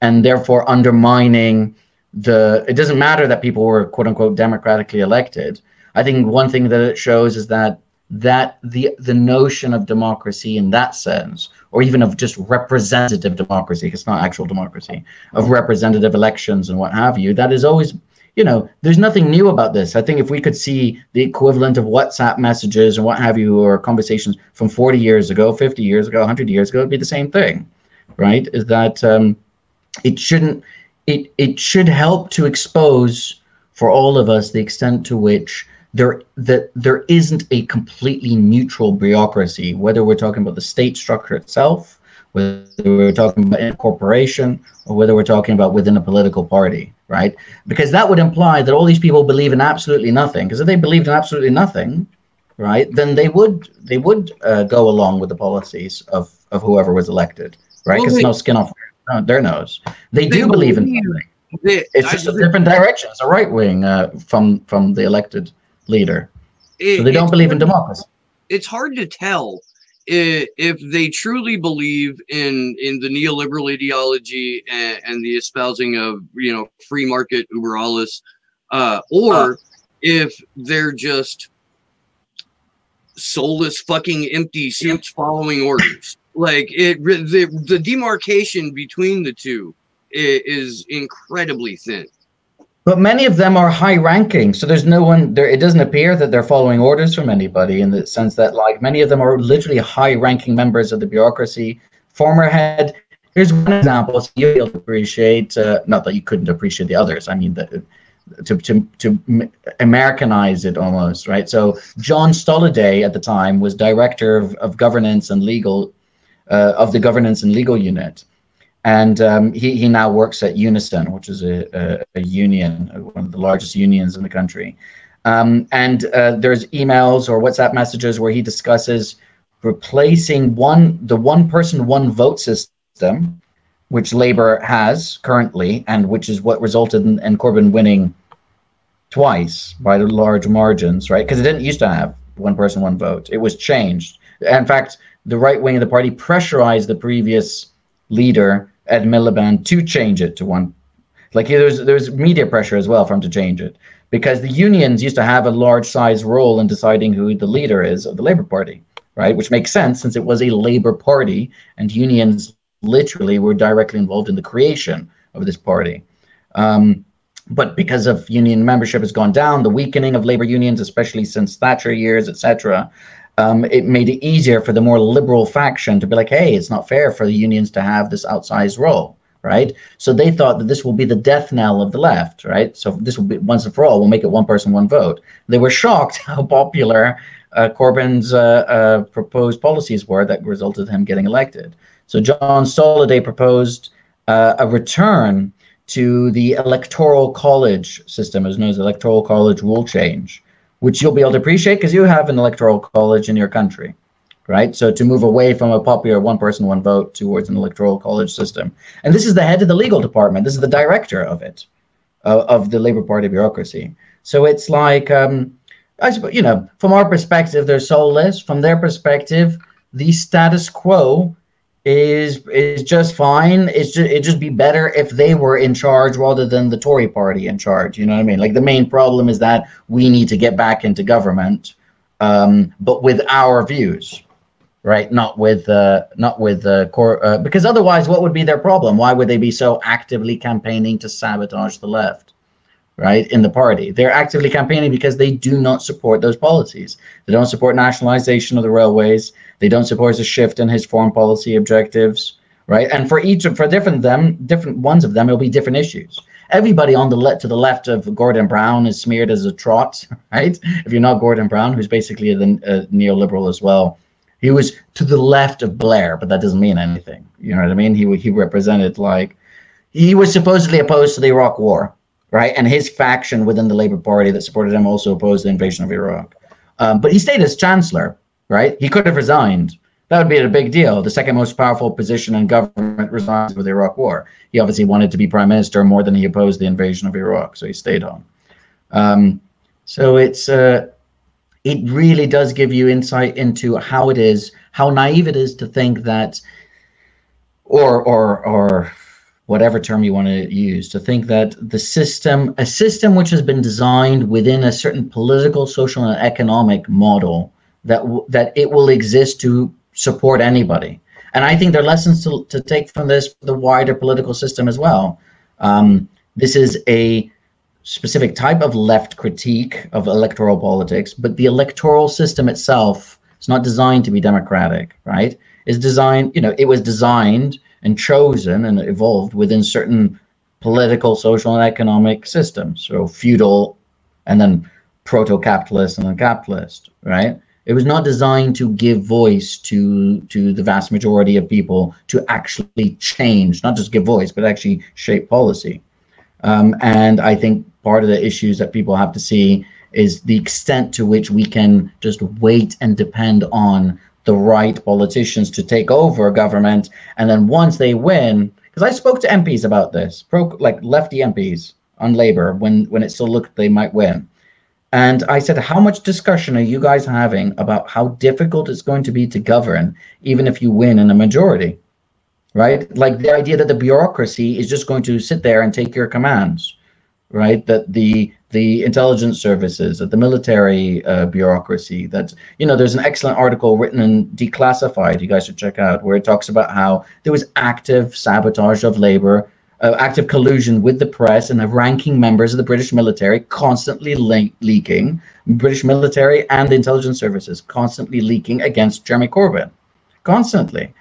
and therefore undermining it doesn't matter that people were quote unquote democratically elected. I think one thing that it shows is that the notion of democracy in that sense, or even of just representative democracy, it's not actual democracy, of representative elections and what have you, that is always, you know, there's nothing new about this. I think if we could see the equivalent of WhatsApp messages and what have you, or conversations from 40 years ago, 50 years ago, 100 years ago, it'd be the same thing, right? Is that it should help to expose for all of us the extent to which there isn't a completely neutral bureaucracy, whether we're talking about the state structure itself, whether we're talking about in a corporation, or whether we're talking about within a political party, right? Because that would imply that all these people believe in absolutely nothing. Because if they believed in absolutely nothing, right, then they would go along with the policies of whoever was elected, right? Because no skin off their nose. They do believe in something. It's just a different direction. It's a right wing from the elected leader. So they don't believe in democracy. It's hard to tell if they truly believe in the neoliberal ideology and the espousing of, you know, free market uber alles, or if they're just soulless fucking empty suits following orders. Like the demarcation between the two is incredibly thin. But many of them are high-ranking, so there's no one there. It doesn't appear that they're following orders from anybody, in the sense that, like, many of them are literally high-ranking members of the bureaucracy. Former head. Here's one example. So you'll appreciate, not that you couldn't appreciate the others. I mean, to Americanize it almost, right? So John Stolliday at the time was director of governance and legal, of the governance and legal unit. And he now works at Unison, which is a union, one of the largest unions in the country. And there's emails or WhatsApp messages where he discusses replacing the one person, one vote system, which Labour has currently, and which is what resulted in Corbyn winning twice by large margins, right? Because it didn't used to have one person, one vote. It was changed. In fact, the right wing of the party pressurized the previous leader, Ed Miliband, to change it to one. Like, there's media pressure as well for him to change it, because the unions used to have a large size role in deciding who the leader is of the Labour Party, right? Which makes sense, since it was a Labour Party and unions literally were directly involved in the creation of this party. But because of union membership has gone down, the weakening of Labour unions, especially since Thatcher years, etc., it made it easier for the more liberal faction to be like, hey, it's not fair for the unions to have this outsized role, right? So they thought that this will be the death knell of the left, right? So this will be once and for all, we'll make it one person, one vote. They were shocked how popular Corbyn's proposed policies were that resulted in him getting elected. So John Stolliday proposed a return to the electoral college system, as known as electoral college rule change, which you'll be able to appreciate because you have an electoral college in your country, right? So to move away from a popular one person, one vote towards an electoral college system. And this is the head of the legal department. This is the director of it, of the Labour Party bureaucracy. So it's like, I suppose, you know, from our perspective, they're soulless. From their perspective, the status quo is just fine. It'd just be better if they were in charge rather than the Tory party in charge. You know what I mean? Like, the main problem is that we need to get back into government, but with our views, right? Not with core, because otherwise, what would be their problem? Why would they be so actively campaigning to sabotage the left, right, in the party? They're actively campaigning because they do not support those policies. They don't support nationalization of the railways. They don't support a shift in his foreign policy objectives, right? And for different ones of them, it'll be different issues. Everybody on to the left of Gordon Brown is smeared as a trot, right? If you're not Gordon Brown, who's basically a neoliberal as well. He was to the left of Blair, but that doesn't mean anything. You know what I mean? He represented, like, he was supposedly opposed to the Iraq War, right? And his faction within the Labour Party that supported him also opposed the invasion of Iraq. But he stayed as chancellor, right? He could have resigned. That would be a big deal. The second most powerful position in government resigns with the Iraq War. He obviously wanted to be prime minister more than he opposed the invasion of Iraq, so he stayed on. So it really does give you insight into how naive it is to think that, or whatever term you want to use, to think that a system which has been designed within a certain political, social, and economic model, that it will exist to support anybody. And I think there are lessons to take from this for the wider political system as well. This is a specific type of left critique of electoral politics, but the electoral system itself is not designed to be democratic, right? It's designed, it was designed and chosen and evolved within certain political, social, and economic systems. So feudal, and then proto-capitalist, and then capitalist, right? It was not designed to give voice to the vast majority of people to actually change, not just give voice, but actually shape policy. And I think part of the issues that people have to see is the extent to which we can just wait and depend on the right politicians to take over government. And then once they win, because I spoke to MPs about this, like lefty MPs on Labour, when it still looked they might win. And I said, how much discussion are you guys having about how difficult it's going to be to govern, even if you win in a majority, right? Like the idea that the bureaucracy is just going to sit there and take your commands, right? That the intelligence services, that the military bureaucracy, that, there's an excellent article written in Declassified, you guys should check out, where it talks about how there was active sabotage of Labour, active collusion with the press and the ranking members of the British military constantly leaking, British military and the intelligence services constantly leaking against Jeremy Corbyn, constantly,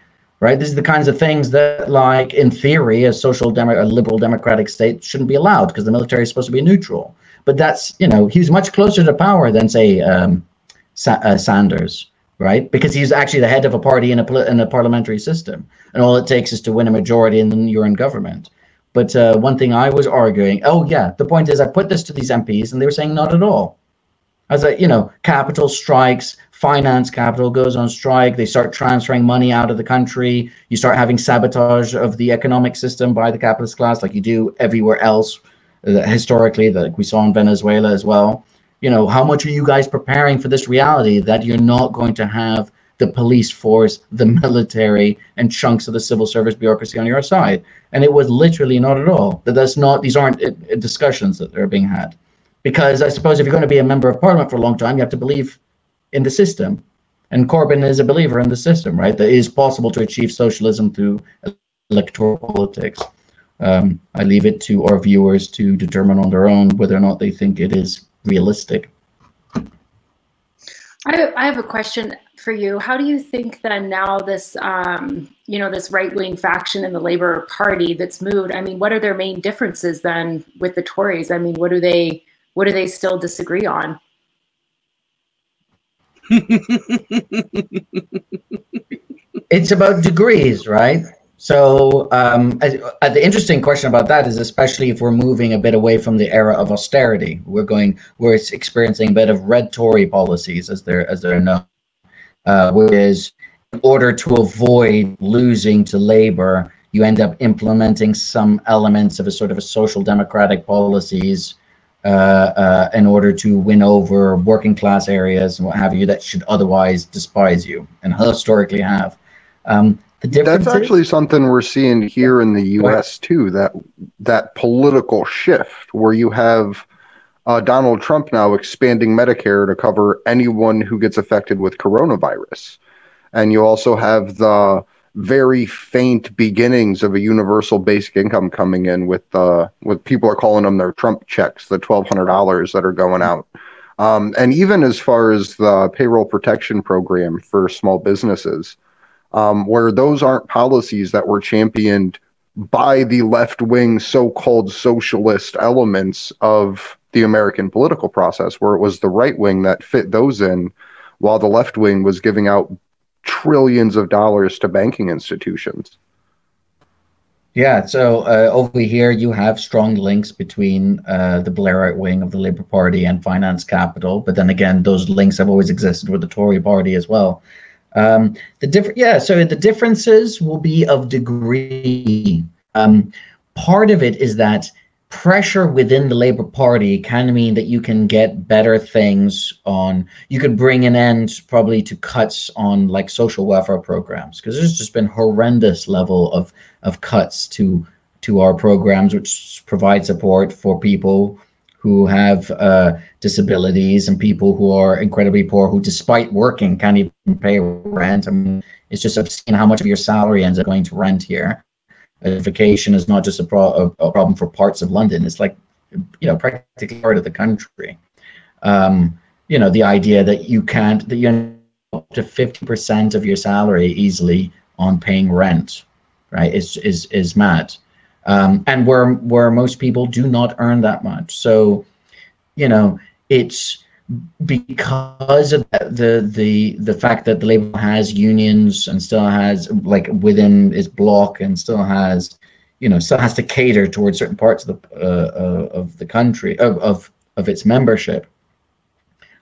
right? These are the kinds of things that, like, in theory, a liberal democratic state shouldn't be allowed because the military is supposed to be neutral. But that's, he's much closer to power than, say, Sanders, right? Because he's actually the head of a party in a parliamentary system. And all it takes is to win a majority and then you're in government. But one thing I was arguing, the point is I put this to these MPs and they were saying not at all. I was like, capital strikes, finance capital goes on strike. They start transferring money out of the country. You start having sabotage of the economic system by the capitalist class like you do everywhere else, historically, like we saw in Venezuela as well. How much are you guys preparing for this reality that you're not going to have the police force, the military, and chunks of the civil service bureaucracy on your side? And it was literally not at all. These aren't discussions that are being had. Because I suppose if you're going to be a member of parliament for a long time, you have to believe in the system. And Corbyn is a believer in the system, right? That it is possible to achieve socialism through electoral politics. I leave it to our viewers to determine on their own whether or not they think it is realistic. I have a question for you. How do you think that now this, this right-wing faction in the Labour Party that's moved, what are their main differences then with the Tories? What do they still disagree on? It's about degrees, right? So the interesting question about that is, especially if we're moving a bit away from the era of austerity, we're experiencing a bit of red Tory policies as they're known, which is in order to avoid losing to Labour, you end up implementing some elements of a sort of a social democratic policies in order to win over working class areas and what have you that should otherwise despise you and historically have. That's actually something we're seeing here in the U.S. too, that political shift where you have Donald Trump now expanding Medicare to cover anyone who gets affected with coronavirus. And you also have the very faint beginnings of a universal basic income coming in with people are calling them their Trump checks, the $1,200 that are going out. And even as far as the payroll protection program for small businesses, where those aren't policies that were championed by the left-wing so-called socialist elements of the American political process, where it was the right wing that fit those in, while the left wing was giving out trillions of dollars to banking institutions. Yeah, so over here you have strong links between the Blairite wing of the Labour Party and finance capital, but then again, those links have always existed with the Tory Party as well. So the differences will be of degree. Part of it is that pressure within the Labour Party can mean that you can get better things on, you could bring an end probably to cuts on like social welfare programs, because there's just been horrendous level of cuts to our programs, which provide support for people who have disabilities and people who are incredibly poor, who despite working can't even pay rent. I mean, it's just obscene how much of your salary ends up going to rent here. Vacation is not just a problem for parts of London. It's like, practically part of the country. The idea that you end up to 50% of your salary easily on paying rent, right, is mad. And where most people do not earn that much. So, it's because of the fact that the Labour has unions and still has, like, within its bloc, and still has to cater towards certain parts of the country, of its membership.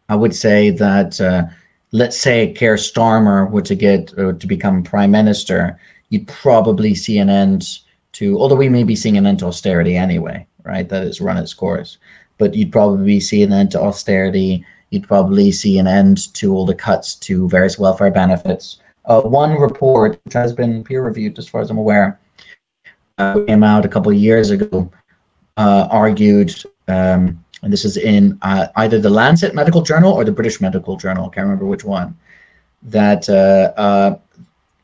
I would say that let's say Keir Starmer were to get to become prime minister, you'd probably see an end to, although we may be seeing an end to austerity anyway, right? That has run its course. But you'd probably see an end to austerity. You'd probably see an end to all the cuts to various welfare benefits. One report, which has been peer-reviewed as far as I'm aware, came out a couple of years ago, argued, and this is in either the Lancet Medical Journal or the British Medical Journal, I can't remember which one, that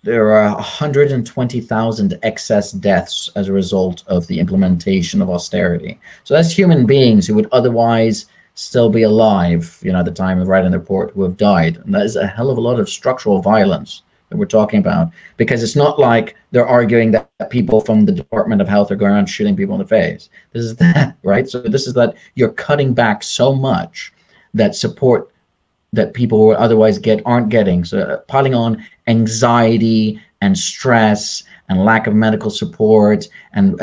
there are 120,000 excess deaths as a result of the implementation of austerity. So that's human beings who would otherwise still be alive, at the time of writing the report, who have died. And that is a hell of a lot of structural violence that we're talking about, because it's not like they're arguing that people from the Department of Health are going around shooting people in the face. This is that, right? So this is that you're cutting back so much that support that people would otherwise aren't getting. So piling on anxiety and stress and lack of medical support and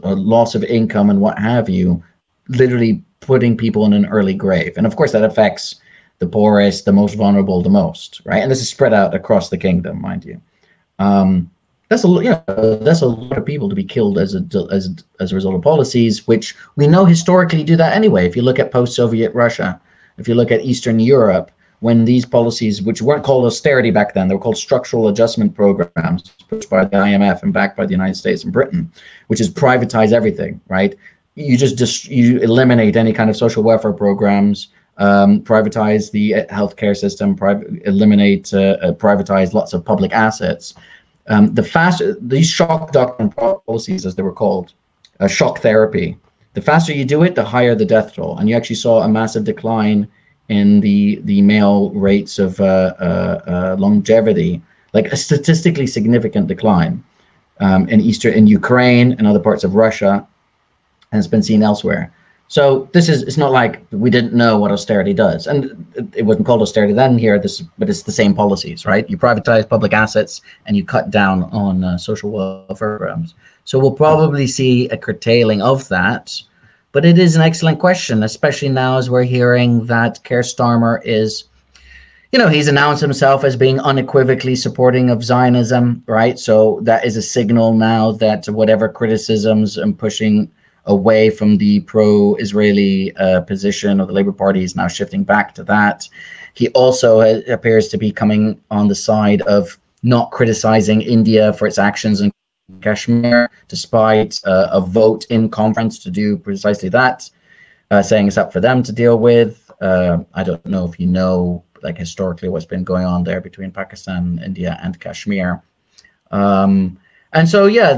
loss of income and what have you, literally putting people in an early grave. And of course that affects the poorest, the most vulnerable, the most, right? And this is spread out across the kingdom, mind you. That's a lot of people to be killed as a result of policies, which we know historically do that anyway. If you look at post-Soviet Russia, if you look at Eastern Europe, when these policies, which weren't called austerity back then, they were called structural adjustment programs, pushed by the IMF and backed by the United States and Britain, which is privatize everything, right? You eliminate any kind of social welfare programs, privatize the healthcare system, privatize lots of public assets. These shock doctrine policies, as they were called, shock therapy, the faster you do it, the higher the death toll. And you actually saw a massive decline in the male rates of longevity, like a statistically significant decline in Ukraine and other parts of Russia, and it's been seen elsewhere. So it's not like we didn't know what austerity does, and it wasn't called austerity then here. But it's the same policies, right? You privatize public assets and you cut down on social welfare programs. So we'll probably see a curtailing of that. But it is an excellent question, especially now as we're hearing that Keir Starmer is, he's announced himself as being unequivocally supporting of Zionism, right? So that is a signal now that whatever criticisms and pushing away from the pro-Israeli position of the Labour Party is now shifting back to that. He also appears to be coming on the side of not criticizing India for its actions in Kashmir, despite a vote in conference to do precisely that, saying it's up for them to deal with. I don't know if you know like historically what's been going on there between Pakistan, India, and Kashmir. And so, yeah,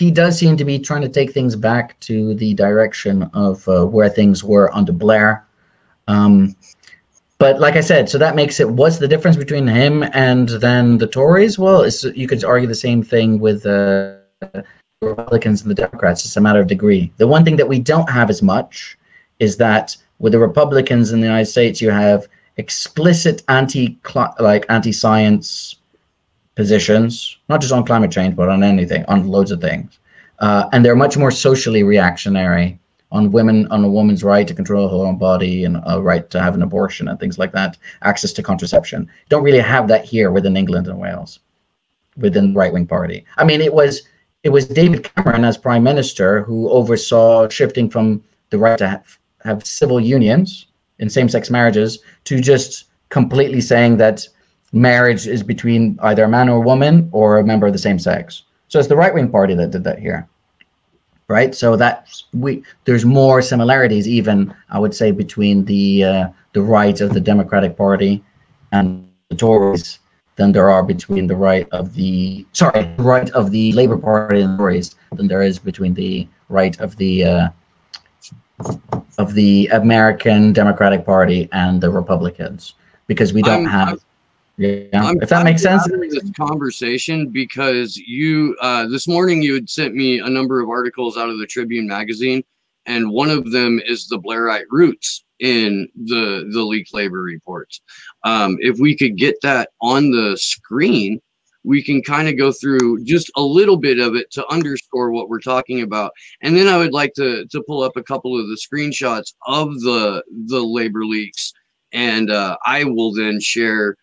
he does seem to be trying to take things back to the direction of where things were under Blair. But like I said, so that makes it, what's the difference between him and then the Tories? Well, you could argue the same thing with the Republicans and the Democrats. It's a matter of degree. The one thing that we don't have as much is that with the Republicans in the United States, you have explicit anti-science positions, not just on climate change, but on anything, on loads of things. And they're much more socially reactionary on a woman's right to control her own body and a right to have an abortion and things like that, access to contraception. Don't really have that here within England and Wales, within the right-wing party. I mean, it was David Cameron as Prime Minister who oversaw shifting from the right to have civil unions in same-sex marriages to just completely saying that marriage is between either a man or a woman or a member of the same sex. So it's the right-wing party that did that here, right? So there's more similarities, even I would say, between the right of the Democratic Party and the Tories than there are between the right of the Labour Party and the Tories than there is between the right of the American Democratic Party and the Republicans, because we don't have. If that makes sense. This conversation because you this morning you had sent me a number of articles out of the Tribune magazine, and one of them is the Blairite roots in the leaked labor reports. If we could get that on the screen, we can kind of go through just a little bit of it to underscore what we're talking about. And then I would like to pull up a couple of the screenshots of the labor leaks, and I will then share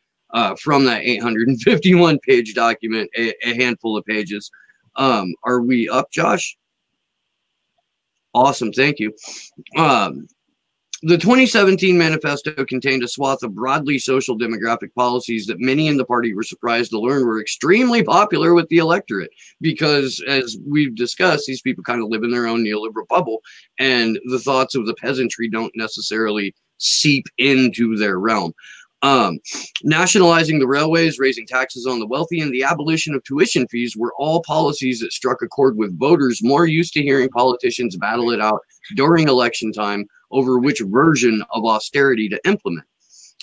from that 851-page document a handful of pages. Are we up, Josh? Awesome, thank you. The 2017 manifesto contained a swath of broadly social demographic policies that many in the party were surprised to learn were extremely popular with the electorate, because, as we've discussed, these people kind of live in their own neoliberal bubble, and the thoughts of the peasantry don't necessarily seep into their realm. Nationalizing the railways, raising taxes on the wealthy, and the abolition of tuition fees were all policies that struck a chord with voters more used to hearing politicians battle it out during election time over which version of austerity to implement.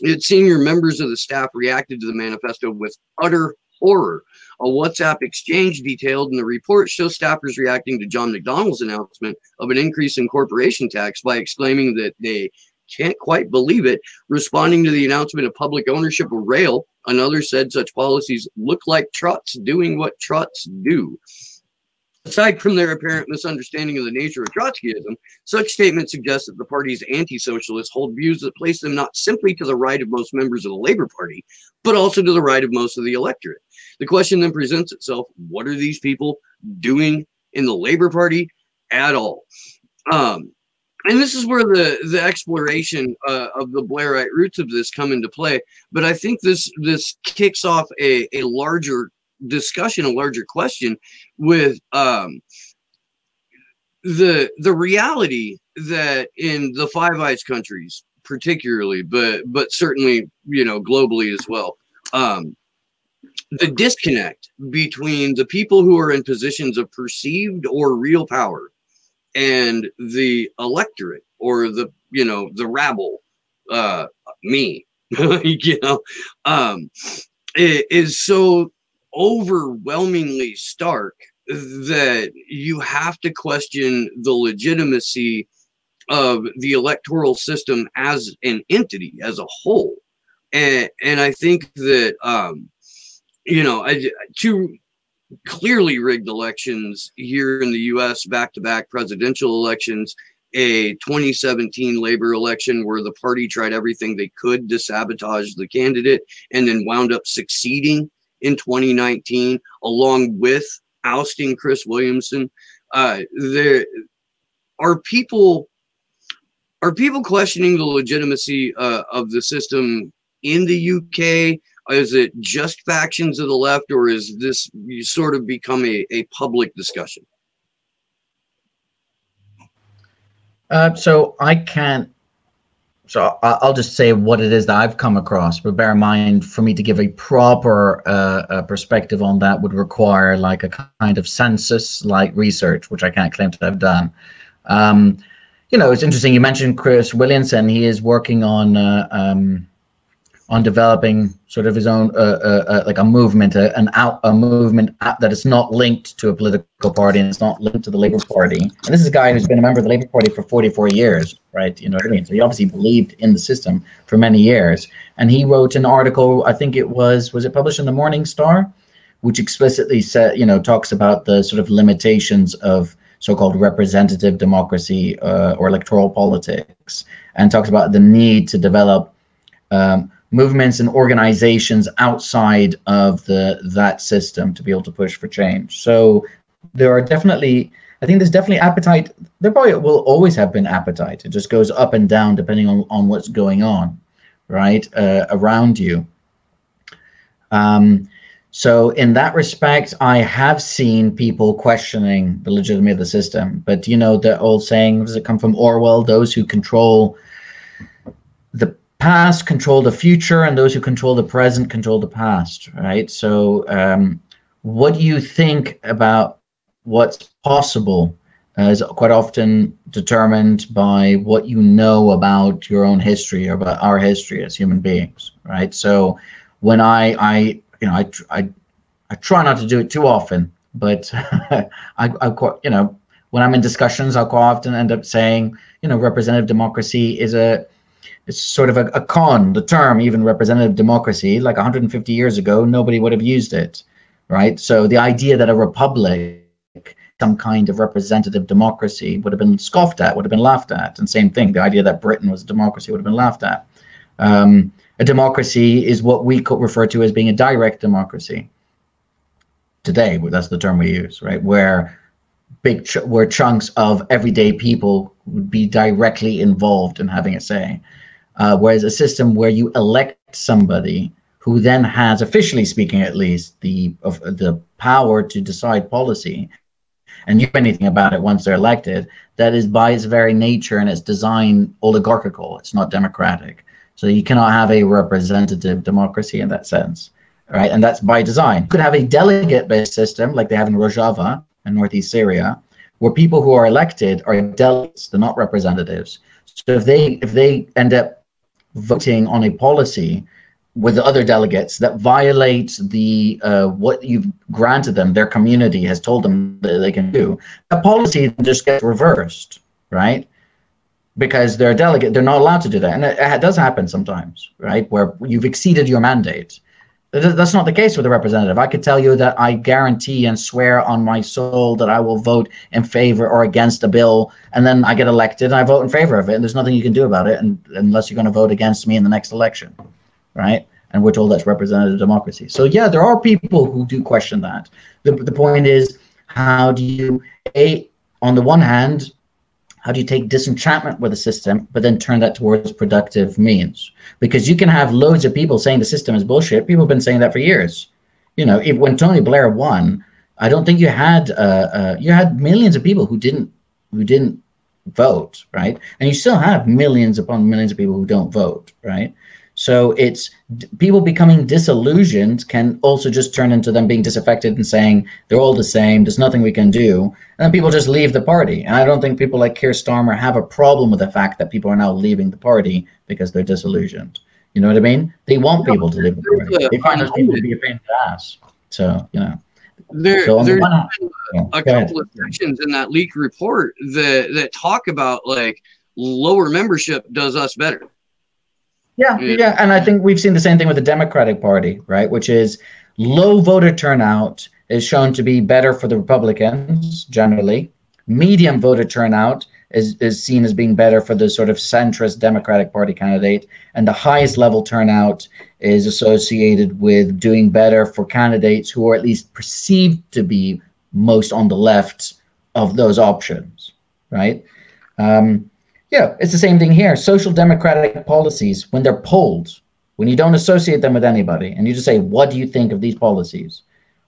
Its senior members of the staff reacted to the manifesto with utter horror. A WhatsApp exchange detailed in the report shows staffers reacting to John McDonnell's announcement of an increase in corporation tax by exclaiming that they can't quite believe it. Responding to the announcement of public ownership of rail, another said such policies look like Trots doing what Trots do. Aside from their apparent misunderstanding of the nature of Trotskyism, such statements suggest that the party's anti-socialists hold views that place them not simply to the right of most members of the Labour Party, but also to the right of most of the electorate. The question then presents itself, what are these people doing in the Labour Party at all? And this is where the exploration of the Blairite roots of this come into play. But I think this kicks off a larger discussion, a larger question with the reality that in the Five Eyes countries, particularly, but certainly, you know, globally as well, the disconnect between the people who are in positions of perceived or real power and the electorate, or the, you know, the rabble, me, you know, it is so overwhelmingly stark that you have to question the legitimacy of the electoral system as an entity, as a whole. And I think that, you know, two clearly rigged elections here in the U.S., back-to-back presidential elections, a 2017 Labor election where the party tried everything they could to sabotage the candidate and then wound up succeeding in 2019, along with ousting Chris Williamson. There are people questioning the legitimacy of the system in the UK. Is it just factions of the left, or is this sort of become a public discussion? So I can't So I'll just say what it is that I've come across, but bear in mind, for me to give a proper perspective on that would require like a kind of census-like research, which I can't claim to have done. You know, it's interesting. You mentioned Chris Williamson. He is working on developing sort of his own like a movement, a movement that is not linked to a political party and it's not linked to the Labour Party. And this is a guy who's been a member of the Labour Party for 44 years, right? You know what I mean? So he obviously believed in the system for many years. And he wrote an article, I think it was it published in the Morning Star, which explicitly said, you know, talks about the sort of limitations of so-called representative democracy or electoral politics, and talks about the need to develop movements and organizations outside of that system to be able to push for change. So there are definitely, I think there's definitely appetite. There probably will always have been appetite. It just goes up and down depending on what's going on, right, around you. So in that respect, I have seen people questioning the legitimacy of the system. But, you know, the old saying, does it come from Orwell? Those who control the past control the future, and those who control the present control the past, right? So what do you think about what's possible is quite often determined by what you know about your own history or about our history as human beings, right? So when I try not to do it too often, but you know, when I'm in discussions, I'll quite often end up saying, you know, representative democracy is it's sort of a con, the term, even representative democracy, like 150 years ago, nobody would have used it, right? So the idea that a republic, some kind of representative democracy, would have been scoffed at, would have been laughed at. And same thing, the idea that Britain was a democracy would have been laughed at. A democracy is what we could refer to as being a direct democracy. Today, that's the term we use, right? Where where chunks of everyday people would be directly involved in having a say. Whereas a system where you elect somebody who then has, officially speaking at least, the power to decide policy and do anything about it once they're elected, that is by its very nature and its design oligarchical. It's not democratic. So you cannot have a representative democracy in that sense, right? And that's by design. You could have a delegate-based system like they have in Rojava in northeast Syria, where people who are elected are delegates, they're not representatives. So if they end up voting on a policy with the other delegates that violates the what you've granted them, their community has told them that they can do, that policy just gets reversed, right? Because they're a delegate, they're not allowed to do that. And it does happen sometimes, right? Where you've exceeded your mandate. That's not the case with a representative. I could tell you that I guarantee and swear on my soul that I will vote in favor or against a bill, and then I get elected and I vote in favor of it, and there's nothing you can do about it unless you're going to vote against me in the next election, right? And we're told that's representative democracy. So yeah, there are people who do question that. The point is, how do you, on the one hand, how do you take disenchantment with the system, but then turn that towards productive means? Because you can have loads of people saying the system is bullshit. People have been saying that for years. You know, when Tony Blair won, I don't think you had millions of people who didn't vote, right? And you still have millions upon millions of people who don't vote, right? So it's people becoming disillusioned can also just turn into them being disaffected and saying they're all the same, there's nothing we can do. And then people just leave the party. And I don't think people like Keir Starmer have a problem with the fact that people are now leaving the party because they're disillusioned. You know what I mean? They want people to leave the party. They find those people to be a pain in the ass. So, you know. There's a couple of sections in that leaked report that talk about like lower membership does us better. Yeah, and I think we've seen the same thing with the Democratic Party, right? Which is low voter turnout is shown to be better for the Republicans generally. Medium voter turnout is seen as being better for the sort of centrist Democratic Party candidate, and the highest level turnout is associated with doing better for candidates who are at least perceived to be most on the left of those options, right? Yeah, it's the same thing here. Social democratic policies, when they're polled, when you don't associate them with anybody, and you just say, "What do you think of these policies?"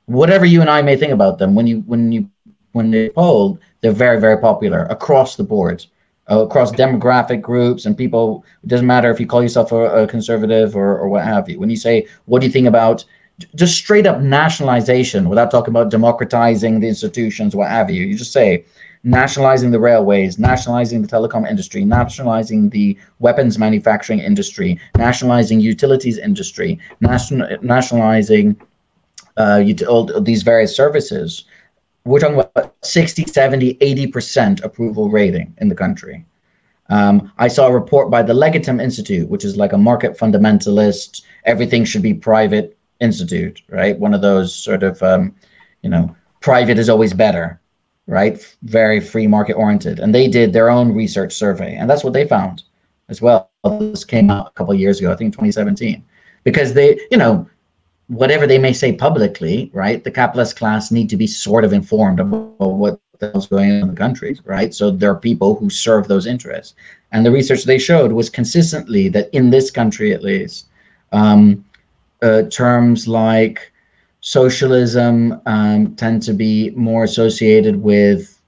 Whatever you and I may think about them, when they're polled, they're very, very popular across the board. across demographic groups and people. It doesn't matter if you call yourself a conservative or what have you. When you say, what do you think about just straight up nationalization without talking about democratizing the institutions, what have you, you just say nationalizing the railways, nationalizing the telecom industry, nationalizing the weapons manufacturing industry, nationalizing utilities industry, nationalizing all these various services. We're talking about 60, 70, 80% approval rating in the country. I saw a report by the Legitim Institute, which is like a market fundamentalist, everything should be private institute, right? One of those sort of, private is always better, right? Very free market oriented. And they did their own research survey. And that's what they found as well. This came out a couple of years ago, I think 2017, because they, whatever they may say publicly, right? The capitalist class need to be sort of informed about what the hell's going on in the country, right? So there are people who serve those interests. And the research they showed was consistently that in this country, at least, terms like socialism tend to be more associated with,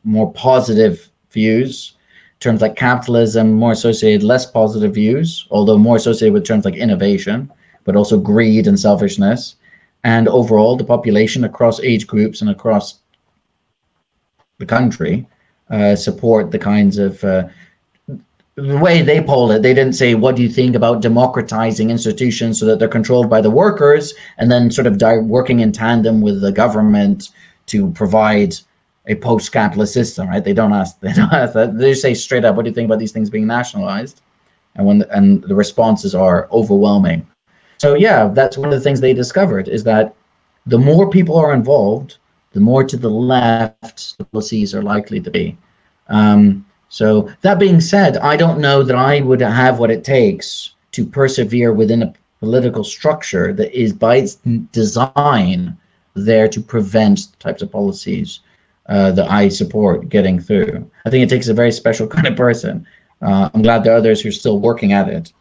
more positive views. Terms like capitalism, more associated, less positive views, although more associated with terms like innovation, but also greed and selfishness. And overall, the population across age groups and across the country support the kinds of the way they poll it. They didn't say, what do you think about democratizing institutions so that they're controlled by the workers and then sort of working in tandem with the government to provide a post-capitalist system, right? They don't ask that. They just say straight up, what do you think about these things being nationalized? And the responses are overwhelming. So yeah, that's one of the things they discovered, is that the more people are involved, the more to the left the policies are likely to be. So that being said, I don't know that I would have what it takes to persevere within a political structure that is by its design there to prevent the types of policies that I support getting through. I think it takes a very special kind of person. I'm glad there are others who are still working at it.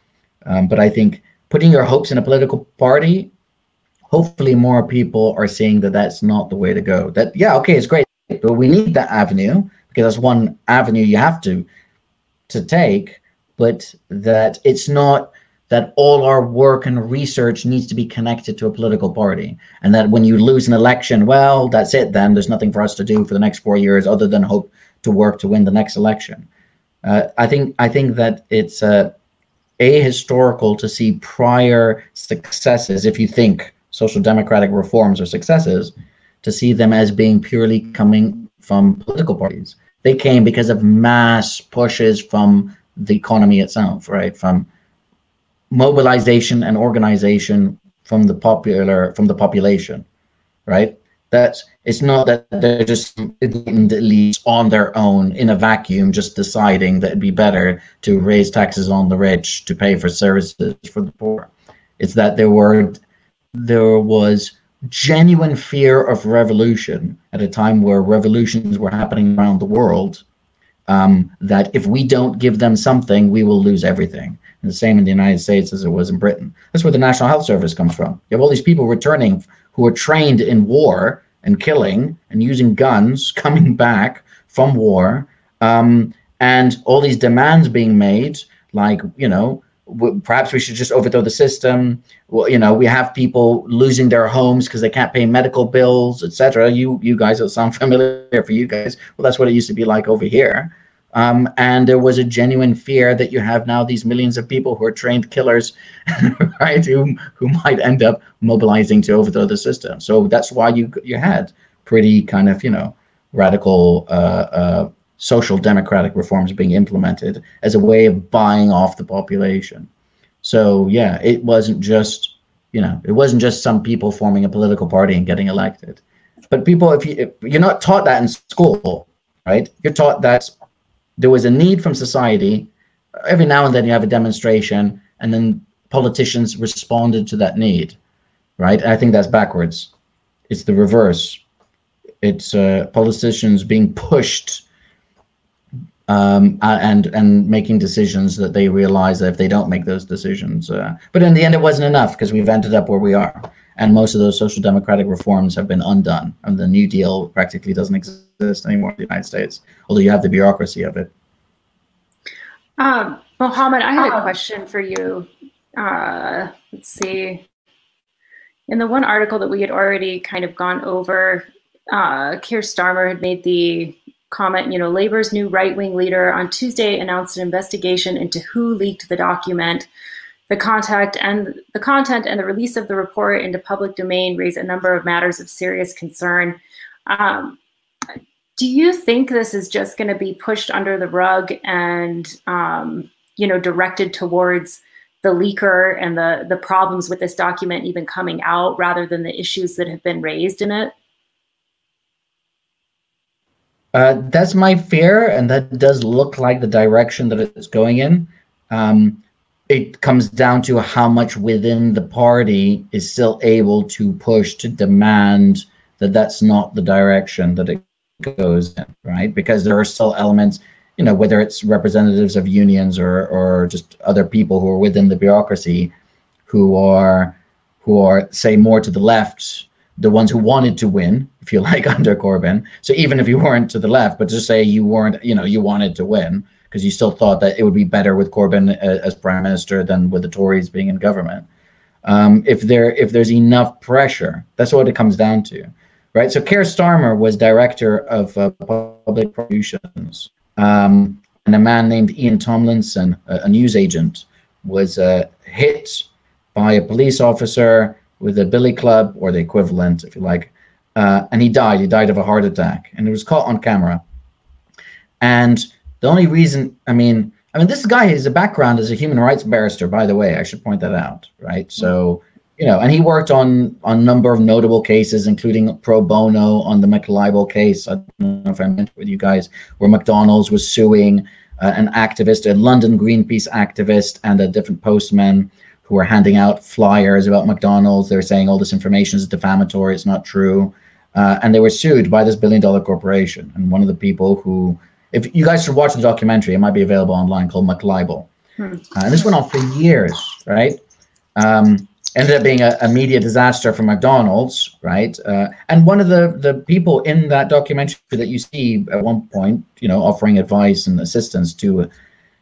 But I think putting your hopes in a political party, hopefully more people are seeing that that's not the way to go. That, yeah, okay, it's great, but we need that avenue, because that's one avenue you have to take, but that it's not that all our work and research needs to be connected to a political party, and that when you lose an election, well, that's it then. There's nothing for us to do for the next 4 years other than hope to work to win the next election. I think that it's ahistorical to see prior successes, if you think social democratic reforms are successes, to see them as being purely coming from political parties. They came because of mass pushes from the economy itself, right? From mobilization and organization from the population, right? It's not that they're just elites on their own in a vacuum, just deciding that it'd be better to raise taxes on the rich to pay for services for the poor. It's that there was genuine fear of revolution at a time where revolutions were happening around the world, that if we don't give them something, we will lose everything. And the same in the United States as it was in Britain. That's where the National Health Service comes from. You have all these people returning who are trained in war and killing and using guns, coming back from war, and all these demands being made, like, perhaps we should just overthrow the system. Well, we have people losing their homes because they can't pay medical bills, etc. You guys, it'll sound familiar for you guys. Well, that's what it used to be like over here. And there was a genuine fear that you have now these millions of people who are trained killers, right? Who might end up mobilizing to overthrow the system. So that's why you had pretty kind of, radical social democratic reforms being implemented as a way of buying off the population. So yeah, it wasn't just, some people forming a political party and getting elected. But people, if you're not taught that in school, right? You're taught that there was a need from society. Every now and then you have a demonstration, and then politicians responded to that need, right? I think that's backwards. It's the reverse. It's politicians being pushed and making decisions that they realize that if they don't make those decisions. But in the end, it wasn't enough, because we've ended up where we are. And most of those social democratic reforms have been undone. And the New Deal practically doesn't exist anymore in the United States, although you have the bureaucracy of it. Mohammed, I had a question for you. Let's see. In the one article that we had already kind of gone over, Keir Starmer had made the comment, Labour's new right-wing leader on Tuesday announced an investigation into who leaked the document. The content and the release of the report into public domain raise a number of matters of serious concern. Do you think this is just going to be pushed under the rug and, directed towards the leaker and the problems with this document even coming out rather than the issues that have been raised in it? That's my fear, and that does look like the direction that it's going in. It comes down to how much within the party is still able to push to demand that that's not the direction that it goes in, right? Because there are still elements, whether it's representatives of unions or just other people who are within the bureaucracy who are say more to the left, the ones who wanted to win, if you like, under Corbyn. So even if you weren't to the left, but just say you weren't, you wanted to win because you still thought that it would be better with Corbyn as prime minister than with the Tories being in government. If there's enough pressure, that's what it comes down to, right? So Keir Starmer was director of public prosecutions, and a man named Ian Tomlinson, a news agent, was hit by a police officer with a billy club, or the equivalent, if you like, and he died. He died of a heart attack, and it was caught on camera. And the only reason, I mean, this guy has a background as a human rights barrister, by the way. I should point that out, right? So, and he worked on a number of notable cases, including pro bono on the McLibel case. I don't know if I mentioned with you guys, where McDonald's was suing an activist, a London Greenpeace activist, and a different postman who were handing out flyers about McDonald's. They were saying all this information is defamatory, it's not true. And they were sued by this billion-dollar corporation. And one of the people who, if you guys should watch the documentary, it might be available online, called McLibel. And this went on for years, right? Ended up being a media disaster for McDonald's, right? And one of the people in that documentary that you see at one point, offering advice and assistance to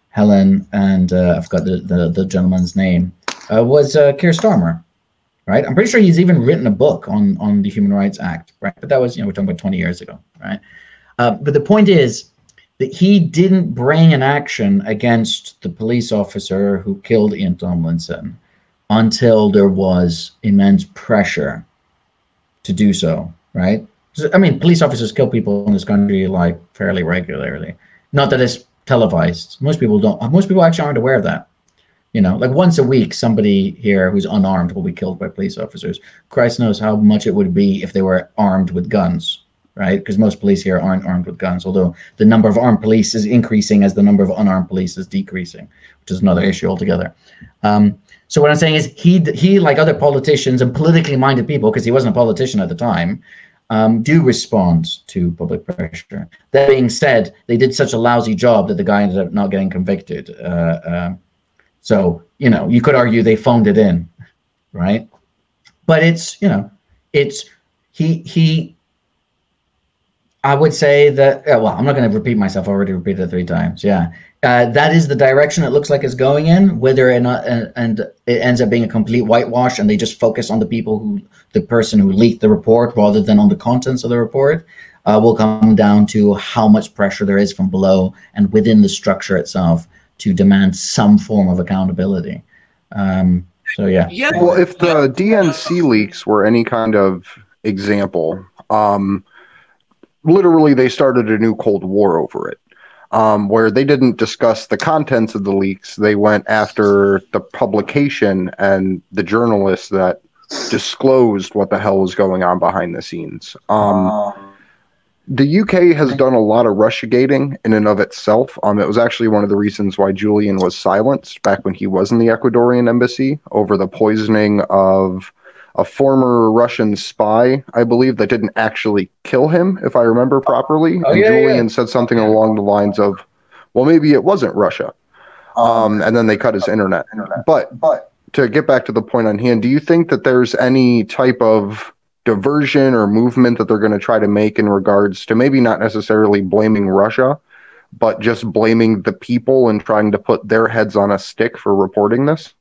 Helen, and I forgot the gentleman's name, was Keir Starmer, right? I'm pretty sure he's even written a book on the Human Rights Act, right? But that was, we're talking about 20 years ago, right? But the point is that he didn't bring an action against the police officer who killed Ian Tomlinson until there was immense pressure to do so, right? I mean, police officers kill people in this country like fairly regularly. Not that it's televised. Most people don't. Most people actually aren't aware of that. Like once a week, somebody here who's unarmed will be killed by police officers. Christ knows how much it would be if they were armed with guns, right? Because most police here aren't armed with guns, although the number of armed police is increasing as the number of unarmed police is decreasing, which is another issue altogether. So what I'm saying is he, like other politicians and politically minded people, because he wasn't a politician at the time, do respond to public pressure. That being said, they did such a lousy job that the guy ended up not getting convicted. So, you could argue they phoned it in, right? But I would say that, well, I'm not going to repeat myself. I already repeated it 3 times. Yeah. That is the direction it looks like it's going in, whether or not, and it ends up being a complete whitewash and they just focus on the person who leaked the report rather than on the contents of the report, will come down to how much pressure there is from below and within the structure itself to demand some form of accountability. So yeah. Well, if the DNC leaks were any kind of example, literally they started a new Cold War over it, where they didn't discuss the contents of the leaks. They went after the publication and the journalists that disclosed what the hell was going on behind the scenes. The UK has done a lot of Russiagating in and of itself. It was actually one of the reasons why Julian was silenced back when he was in the Ecuadorian embassy over the poisoning of a former Russian spy, I believe, that didn't actually kill him, if I remember properly. And Julian said something along the lines of, well, maybe it wasn't Russia. And then they cut his internet. But to get back to the point on hand, do you think that there's any type of diversion or movement that they're going to try to make in regards to maybe not necessarily blaming Russia, but just blaming the people and trying to put their heads on a stick for reporting this?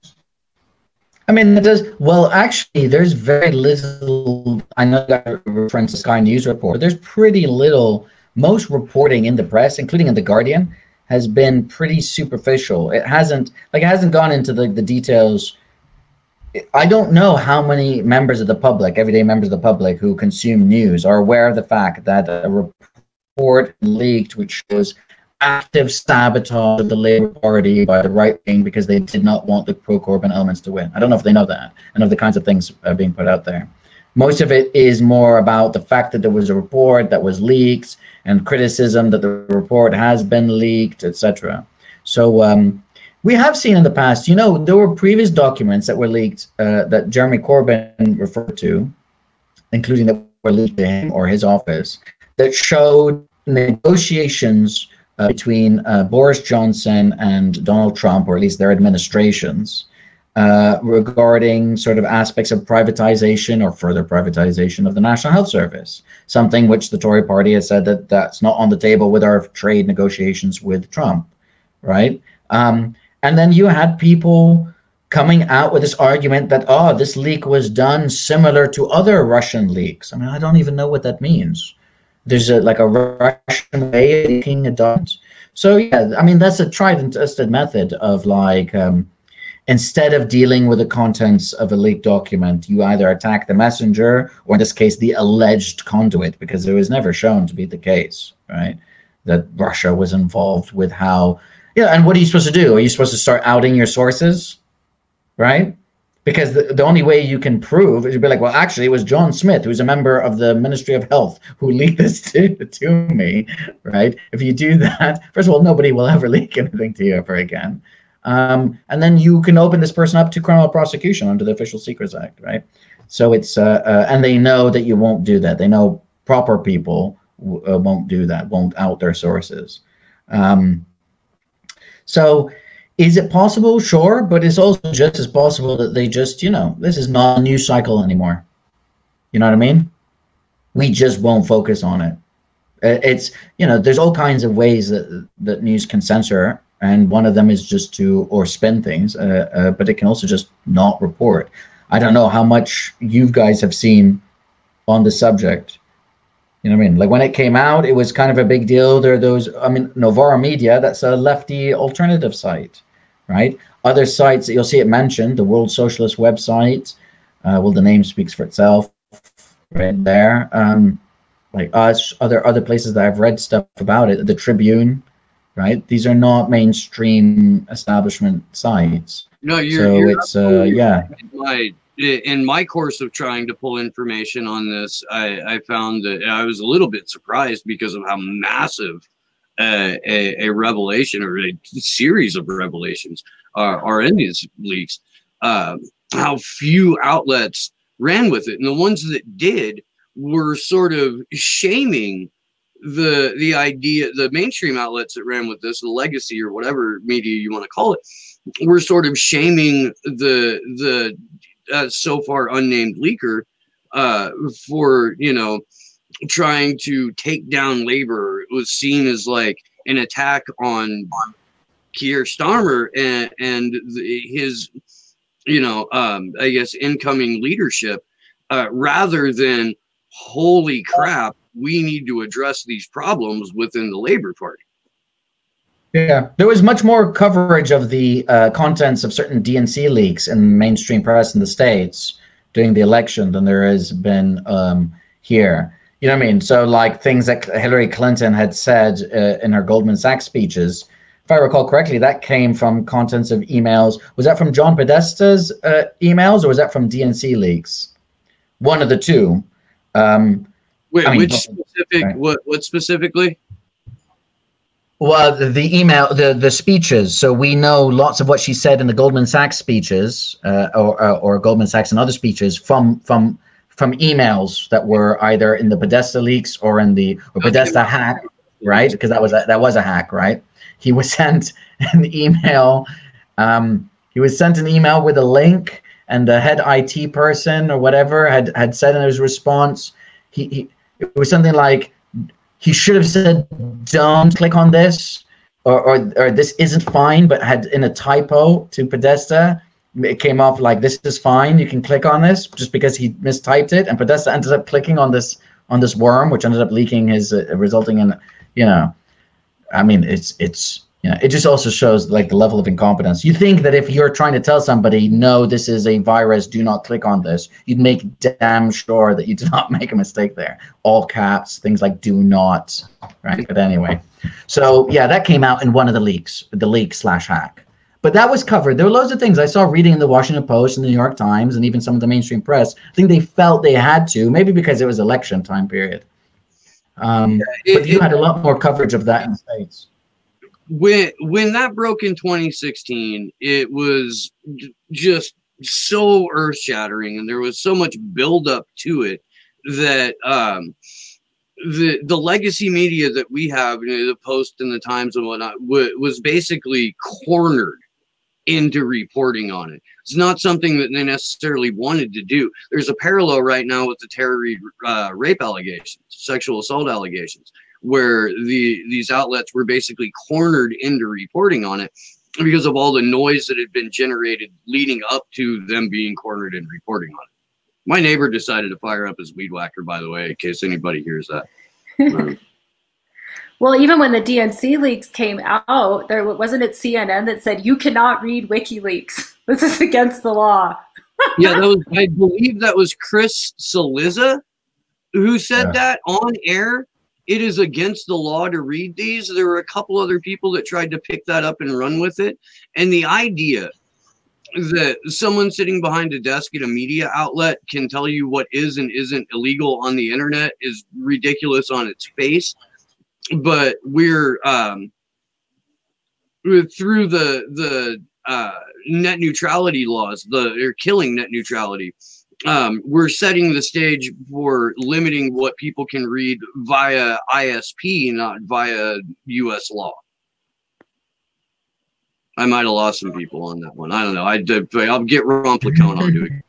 I mean, it does. Well, actually, there's very little. I know you got a reference to Sky News report. There's pretty little. Most reporting in the press, including in the Guardian, has been pretty superficial. It hasn't gone into the details. I don't know how many members of the public, everyday members of the public who consume news, are aware of the fact that a report leaked which shows active sabotage of the Labour Party by the right wing because they did not want the pro-Corbyn elements to win. I don't know if they know that and of the kinds of things being put out there. Most of it is more about the fact that there was a report that was leaked and criticism that the report has been leaked, etc. So we have seen in the past, you know, there were previous documents that were leaked that Jeremy Corbyn referred to, including that were leaked to him or his office, that showed negotiations between Boris Johnson and Donald Trump, or at least their administrations, regarding sort of aspects of privatization or further privatization of the National Health Service, something which the Tory party has said that that's not on the table with our trade negotiations with Trump, right? And then you had people coming out with this argument that, oh, this leak was done similar to other Russian leaks. I mean, I don't even know what that means. There's like a Russian way of leaking a document. So yeah, I mean, that's a tried and tested method of like, instead of dealing with the contents of a leaked document, you either attack the messenger, or in this case, the alleged conduit, because it was never shown to be the case, right? That Russia was involved with how, yeah, and what are you supposed to do? Are you supposed to start outing your sources, right? Because the only way you can prove is you'd be like, well, actually, it was John Smith, who's a member of the Ministry of Health, who leaked this to me, right? If you do that, first of all, nobody will ever leak anything to you ever again. And then you can open this person up to criminal prosecution under the Official Secrets Act, right? So it's, and they know that you won't do that. They know proper people won't do that, won't out their sources. So is it possible? Sure, but it's also just as possible that they just, you know, this is not a news cycle anymore. You know what I mean? We just won't focus on it. It's, you know, there's all kinds of ways that news can censor, and one of them is just to, or spin things, but it can also just not report. I don't know how much you guys have seen on the subject. You know what I mean? Like when it came out, it was kind of a big deal. There are those, I mean, Novara Media, that's a lefty alternative site, right? Other sites that you'll see it mentioned, the World Socialist website, well, the name speaks for itself right there. Like us, other places that I've read stuff about it, the Tribune, right? These are not mainstream establishment sites. No, yeah. In my course of trying to pull information on this, I found that I was a little bit surprised because of how massive a revelation, or a series of revelations are in these leaks. How few outlets ran with it, and the ones that did were sort of shaming the idea. The mainstream outlets that ran with this, the legacy or whatever media you want to call it, were sort of shaming the so far unnamed leaker for, you know, trying to take down labor. It was seen as like an attack on Keir Starmer and his, you know, I guess incoming leadership, rather than, holy crap, we need to address these problems within the Labour Party. Yeah, there was much more coverage of the contents of certain DNC leaks in mainstream press in the States during the election than there has been here. You know what I mean? So like things that Hillary Clinton had said in her Goldman Sachs speeches, if I recall correctly, that came from contents of emails. Was that from John Podesta's emails, or was that from DNC leaks? One of the two. Wait, I mean, which specific? Right. What specifically? Well, the email, the speeches. So we know lots of what she said in the Goldman Sachs speeches, or Goldman Sachs and other speeches from emails that were either in the Podesta leaks or in the Podesta hack, right? Because that was a hack, right? He was sent an email. He was sent an email with a link, and the head IT person or whatever had said in his response, it was something like, he should have said, don't click on this, or this isn't fine, but had in a typo to Podesta, it came off like, this is fine, you can click on this, just because he mistyped it, and Podesta ended up clicking on this worm, which ended up leaking his, resulting in, I mean, it's it just also shows like the level of incompetence. You think that if you're trying to tell somebody, no, this is a virus, do not click on this, you'd make damn sure that you do not make a mistake there. All caps, things like do not, right? But anyway, so yeah, that came out in one of the leaks, the leak/hack. But that was covered. There were loads of things I saw reading in the Washington Post and the New York Times and even some of the mainstream press. I think they felt they had to, maybe because it was election time period. But you had a lot more coverage of that in the States. When that broke in 2016, it was just so earth-shattering, and there was so much buildup to it that the legacy media that we have, the Post and the Times and whatnot, was basically cornered into reporting on it. It's not something that they necessarily wanted to do. There's a parallel right now with the Tara Reade rape allegations, sexual assault allegations, where these outlets were basically cornered into reporting on it because of all the noise that had been generated leading up to them being cornered and reporting on it. My neighbor decided to fire up his weed whacker, by the way, in case anybody hears that. Well, even when the DNC leaks came out, there wasn't it CNN that said, you cannot read WikiLeaks. This is against the law. Yeah, I believe that was Chris Cillizza who said that on air. It is against the law to read these. There were a couple other people that tried to pick that up and run with it. And the idea that someone sitting behind a desk at a media outlet can tell you what is and isn't illegal on the internet is ridiculous on its face. But we're through the net neutrality laws, they're killing net neutrality. We're setting the stage for limiting what people can read via ISP, not via U.S. law. I might have lost some people on that one. I don't know. I'll get Romplicone. I'll do it.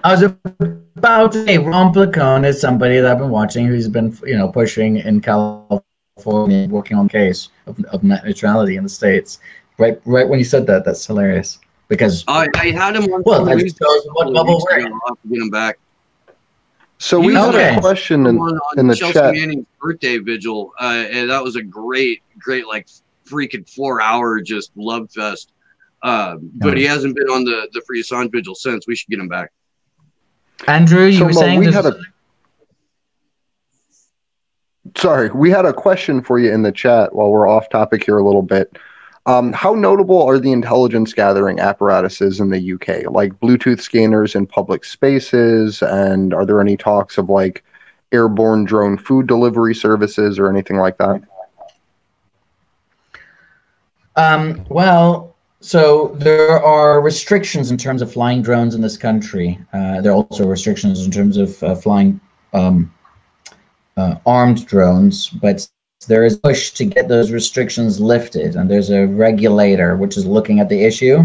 I was about to say Romplicone is somebody that I've been watching who's been, pushing in California, working on the case of net neutrality in the States. Right when you said that, that's hilarious. Because I had him on. Well, that shows what level we're in. I'll have to get him back. So we had a question in the Chelsea chat. Manning's birthday vigil, and that was a great, like freaking 4-hour just love fest. But he hasn't been on the Free Assange vigil since. We should get him back. Andrew, you were saying we had a question for you in the chat while we're off topic here a little bit. How notable are the intelligence gathering apparatuses in the UK, like Bluetooth scanners in public spaces? And are there any talks of like airborne drone food delivery services or anything like that? Well, so there are restrictions in terms of flying drones in this country. There are also restrictions in terms of flying armed drones, but there is a push to get those restrictions lifted, and there's a regulator which is looking at the issue.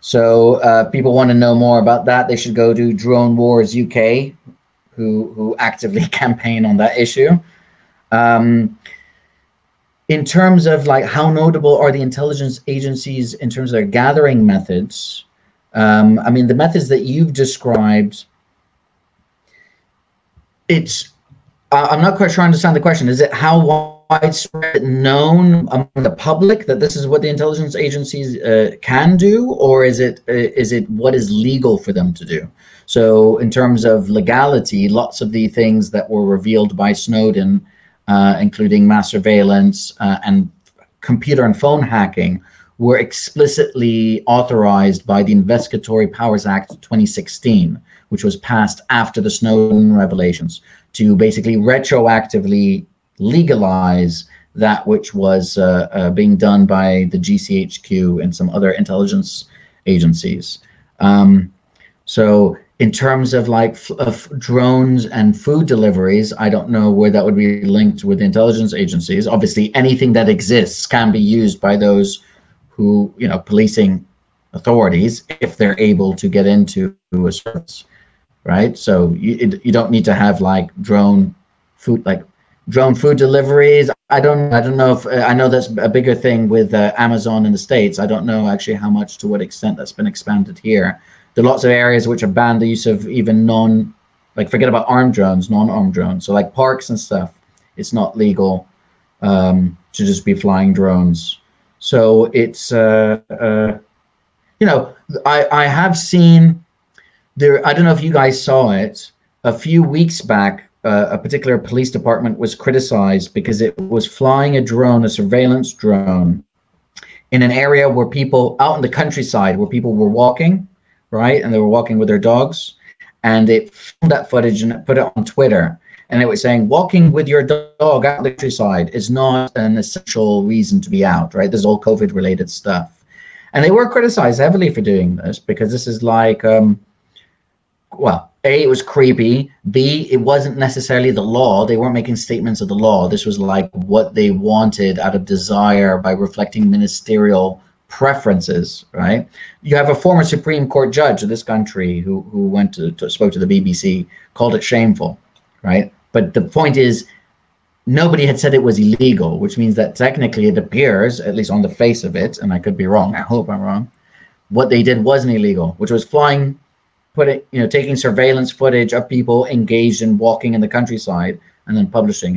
So if people want to know more about that, they should go to Drone Wars UK, who actively campaign on that issue. In terms of like how notable are the intelligence agencies in terms of their gathering methods, I mean, the methods that you've described, I'm not quite sure I understand the question. Is it how widespread known among the public that this is what the intelligence agencies can do, or is it what is legal for them to do? So in terms of legality, lots of the things that were revealed by Snowden, including mass surveillance and computer and phone hacking, were explicitly authorized by the Investigatory Powers Act 2016, which was passed after the Snowden revelations, to basically retroactively legalize that which was being done by the GCHQ and some other intelligence agencies. So in terms of like of drones and food deliveries, I don't know where that would be linked with intelligence agencies. Obviously, anything that exists can be used by those who, policing authorities, if they're able to get into a service, right? So you don't need to have like drone food, like drone food deliveries. I don't know if I know that's a bigger thing with Amazon in the States. I don't know actually how much, to what extent that's been expanded here. There are lots of areas which have banned the use of even like forget about armed drones, non-armed drones. So like parks and stuff, it's not legal to just be flying drones. So it's you know, I have seen there. I don't know if you guys saw it a few weeks back. A particular police department was criticized because it was flying a drone, a surveillance drone, in an area where people out in the countryside, where people were walking, right? And they were walking with their dogs, and it filmed that footage and put it on Twitter. And it was saying, walking with your dog out in the countryside is not an essential reason to be out, right? This is all COVID related stuff. And they were criticized heavily for doing this because this is like, well, A, it was creepy. B, it wasn't necessarily the law. They weren't making statements of the law. This was like what they wanted out of desire by reflecting ministerial preferences, right? You have a former Supreme Court judge of this country who went to spoke to the BBC, called it shameful, right? But the point is, nobody had said it was illegal, which means that technically it appears, at least on the face of it, and I could be wrong, I hope I'm wrong, what they did wasn't illegal, which was flying, taking surveillance footage of people engaged in walking in the countryside and then publishing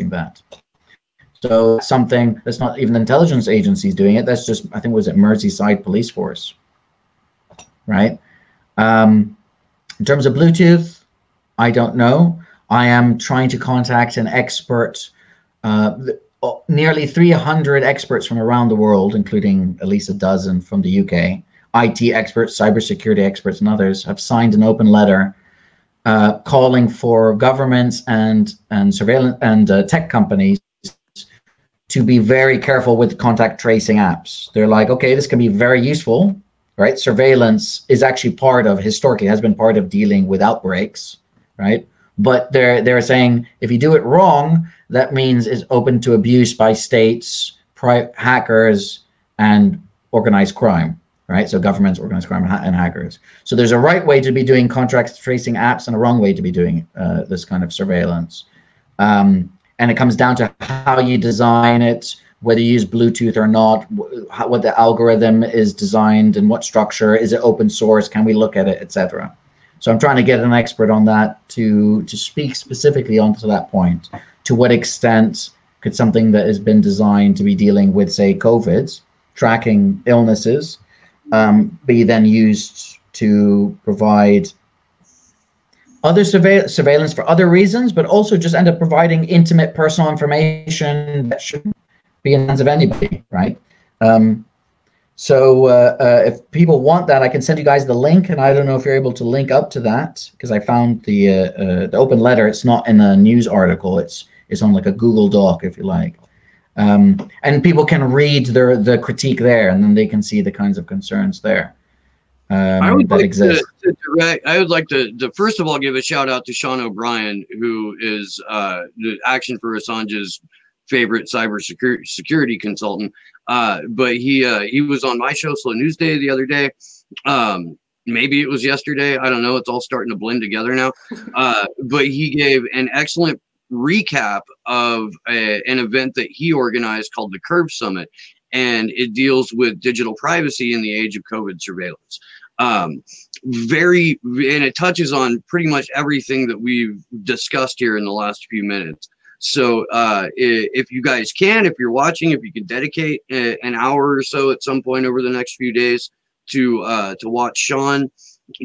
that. So something that's not even intelligence agencies doing it. That's just, I think, was it Merseyside Police Force, right? In terms of Bluetooth, I don't know. I am trying to contact an expert, nearly 300 experts from around the world, including at least a dozen from the UK. IT experts, cybersecurity experts, and others have signed an open letter calling for governments and surveillance and tech companies to be very careful with contact tracing apps. They're like, okay, this can be very useful, right? Surveillance is actually historically has been part of dealing with outbreaks, right? But they're saying if you do it wrong, that means it's open to abuse by states, hackers, and organized crime, right? So governments, organized crime, and hackers. So there's a right way to be doing contact tracing apps and a wrong way to be doing this kind of surveillance. And it comes down to how you design it, whether you use Bluetooth or not, what the algorithm is designed and what structure, is it open source, can we look at it, etc. So I'm trying to get an expert on that to speak specifically onto that point. To what extent could something that has been designed to be dealing with, say, COVID, tracking illnesses, be then used to provide other surveillance for other reasons, but also just end up providing intimate personal information that shouldn't be in the hands of anybody, right? So if people want that, I can send you guys the link, and I don't know if you're able to link up to that, because I found the open letter. It's not in a news article. It's on like a Google Doc, if you like. And people can read the critique there, and then they can see the kinds of concerns there. I would like exist. I would like to first of all give a shout out to Sean O'Brien, who is the Action for Assange's favorite cybersecurity consultant. But he was on my show, Slow News Day, the other day. Maybe it was yesterday. I don't know. It's all starting to blend together now. But he gave an excellent recap of an event that he organized called the Curve Summit. And it deals with digital privacy in the age of COVID surveillance. And it touches on pretty much everything that we've discussed here in the last few minutes. So if you guys can, if you're watching, if you can dedicate an hour or so at some point over the next few days to watch Sean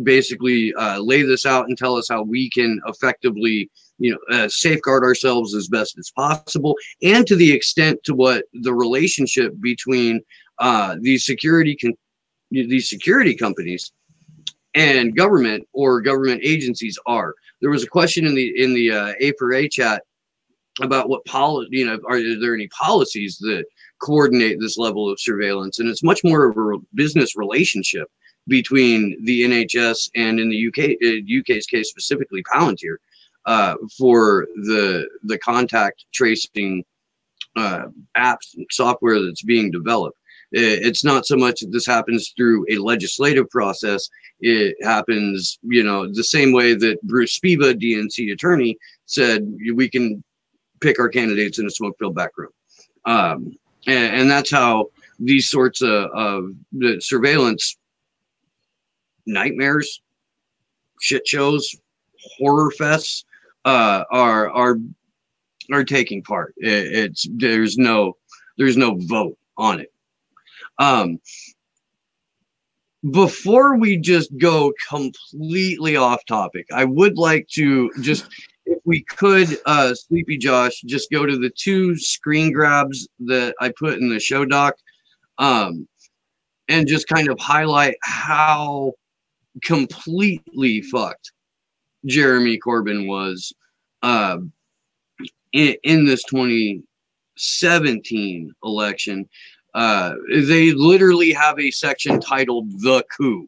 basically lay this out and tell us how we can effectively safeguard ourselves as best as possible, and to the extent to what the relationship between these security companies and government or government agencies are. There was a question in the A4A chat about what are there any policies that coordinate this level of surveillance, and it's much more of a business relationship between the NHS and, in the UK's case specifically, Palantir, for the contact tracing apps and software that's being developed. It's not so much that this happens through a legislative process. It happens, the same way that Bruce Spiva, DNC attorney, said we can pick our candidates in a smoke-filled back room. And that's how these sorts of the surveillance nightmares, shit shows, horror fests are taking part. There's no vote on it. Before we just go completely off topic, I would like to just, if we could, Sleepy Josh, just go to the 2 screen grabs that I put in the show doc, and just kind of highlight how completely fucked Jeremy Corbyn was in this 2017 election. They literally have a section titled "The Coup,"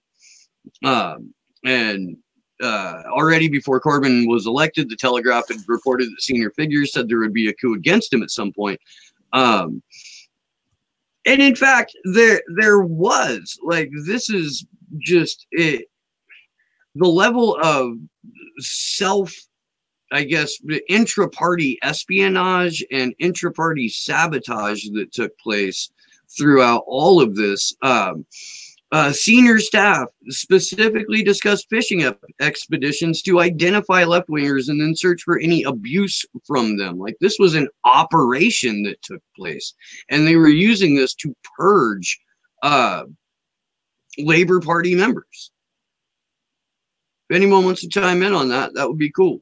and already before Corbyn was elected, the Telegraph had reported that senior figures said there would be a coup against him at some point. And in fact, there was. Like, this is just it. The level of I guess, intra-party espionage and intra-party sabotage that took place throughout all of this. Senior staff specifically discussed fishing expeditions to identify left-wingers and then search for any abuse from them. Like, this was an operation that took place, and they were using this to purge Labor Party members. If anyone wants to chime in on that, that would be cool.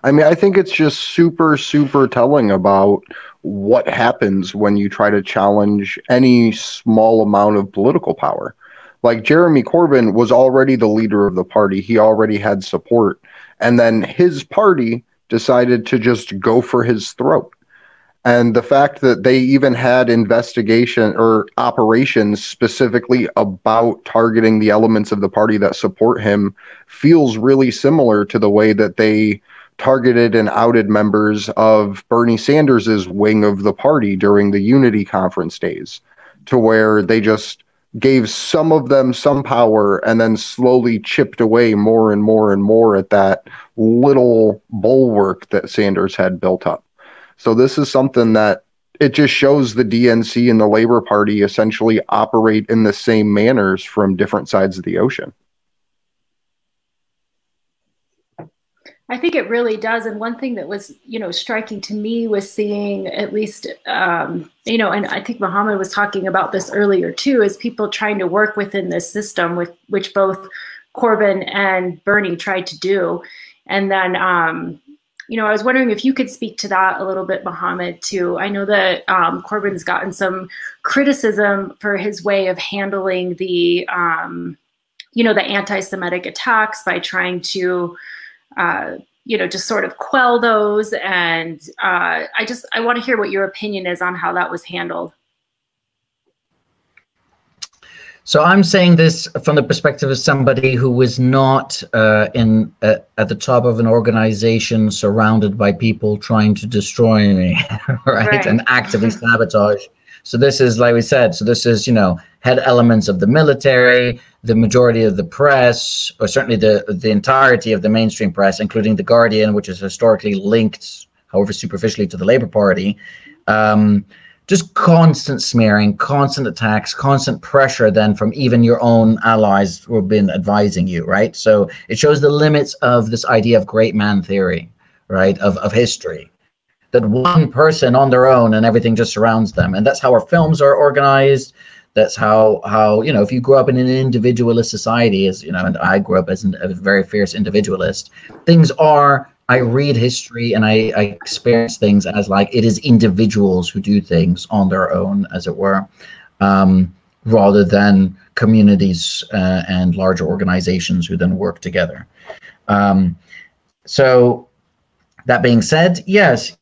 I mean, I think it's just super, super telling about what happens when you try to challenge any small amount of political power. Like, Jeremy Corbyn was already the leader of the party. He already had support. And then his party decided to just go for his throat. And the fact that they even had investigation or operations specifically about targeting the elements of the party that support him feels really similar to the way that they targeted and outed members of Bernie Sanders's wing of the party during the Unity Conference days, to where they just gave some of them some power and then slowly chipped away more and more and more at that little bulwark that Sanders had built up. So this is something that it just shows the DNC and the Labor Party essentially operate in the same manners from different sides of the ocean. I think it really does. And one thing that was, striking to me was seeing at least, and I think Muhammad was talking about this earlier too, is people trying to work within this system, with which both Corbyn and Bernie tried to do. And then, I was wondering if you could speak to that a little bit, Muhammad, too. I know that Corbyn's gotten some criticism for his way of handling the, the anti-Semitic attacks by trying to, just sort of quell those. And I want to hear what your opinion is on how that was handled. So I'm saying this from the perspective of somebody who was not at the top of an organization surrounded by people trying to destroy me, right? And actively sabotage. So this is, like we said, had elements of the military, the majority of the press, or certainly the entirety of the mainstream press, including The Guardian, which is historically linked, however superficially, to the Labour Party. Just constant smearing, constant attacks, constant pressure then from even your own allies who have been advising you, right? So it shows the limits of this idea of great man theory, right, of history. That one person on their own and everything just surrounds them. And that's how our films are organized. That's how if you grow up in an individualist society, and I grew up as a very fierce individualist, I read history and I experience things as like it is individuals who do things on their own, as it were, rather than communities and larger organizations who then work together. So that being said, yes,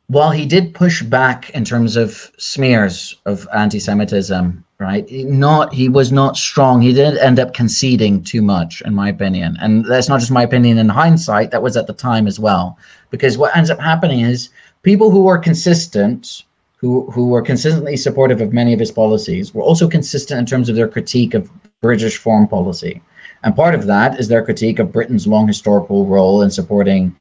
while he did push back in terms of smears of anti-Semitism, right? He was not strong. He did end up conceding too much, in my opinion. And that's not just my opinion in hindsight, that was at the time as well. Because what ends up happening is people who were consistent, who were consistently supportive of many of his policies, were also consistent in terms of their critique of British foreign policy. And part of that is their critique of Britain's long historical role in supporting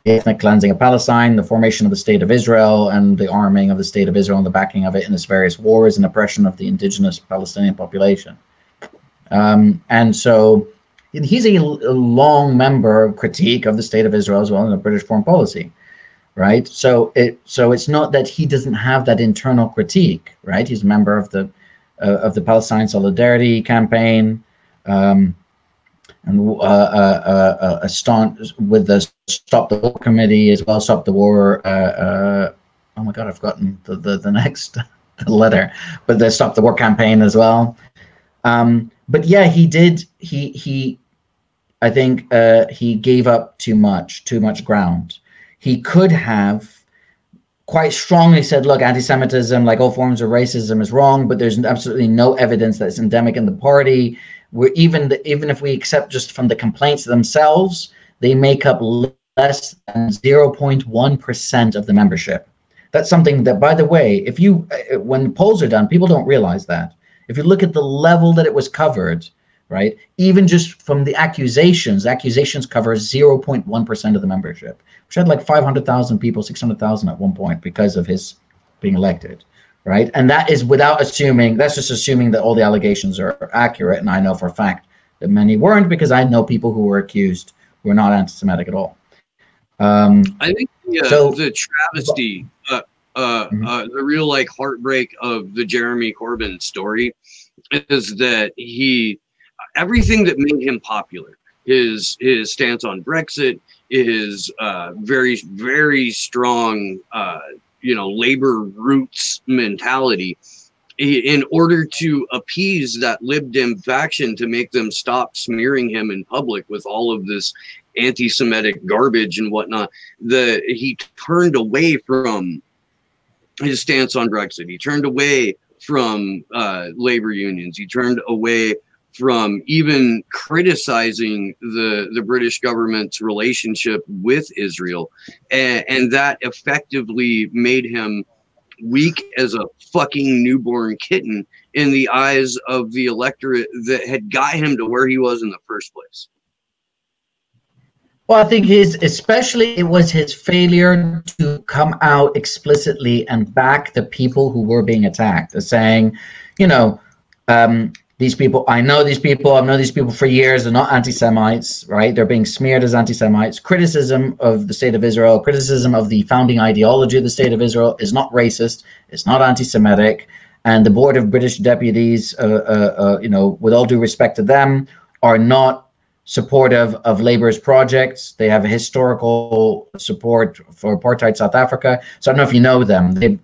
the ethnic cleansing of Palestine, the formation of the State of Israel, and the arming of the State of Israel and the backing of it in its various wars and oppression of the indigenous Palestinian population. And so he's a long member critique of the State of Israel as well in the British foreign policy, right? So it's not that he doesn't have that internal critique, right? He's a member of the Palestine Solidarity Campaign, and a staunch with the Stop the War Committee as well. Stop the War. Oh my God, I've forgotten the next letter, but the Stop the War campaign as well. But yeah, he did. I think he gave up too much ground. He could have quite strongly said, look, anti-Semitism, like all forms of racism, is wrong, but there's absolutely no evidence that it's endemic in the party. We're even if we accept just from the complaints themselves, they make up less than 0.1% of the membership. That's something that, by the way, when polls are done, people don't realize that. If you look at the level that it was covered, right, even just from the accusations cover 0.1% of the membership, which had like 500,000 people, 600,000 at one point because of his being elected, right? And that is without assuming, that's just assuming that all the allegations are accurate. And I know for a fact that many weren't, because I know people who were accused who were not anti-Semitic at all. I think the travesty, the real like heartbreak of the Jeremy Corbyn story is that everything that made him popular, his stance on Brexit, his very, very strong, labor roots mentality, in order to appease that Lib Dem faction, to make them stop smearing him in public with all of this anti-Semitic garbage and whatnot, he turned away from his stance on Brexit. He turned away from labor unions. He turned away from even criticizing the British government's relationship with Israel. And that effectively made him weak as a fucking newborn kitten in the eyes of the electorate that had got him to where he was in the first place. Well, I think it was his failure to come out explicitly and back the people who were being attacked, as saying, these people, I've known these people for years, they're not anti-Semites, right? They're being smeared as anti-Semites. Criticism of the State of Israel, criticism of the founding ideology of the State of Israel is not racist, it's not anti-Semitic. And the Board of British Deputies, with all due respect to them, are not supportive of Labour's projects. They have a historical support for apartheid South Africa. So I don't know if you know them. They've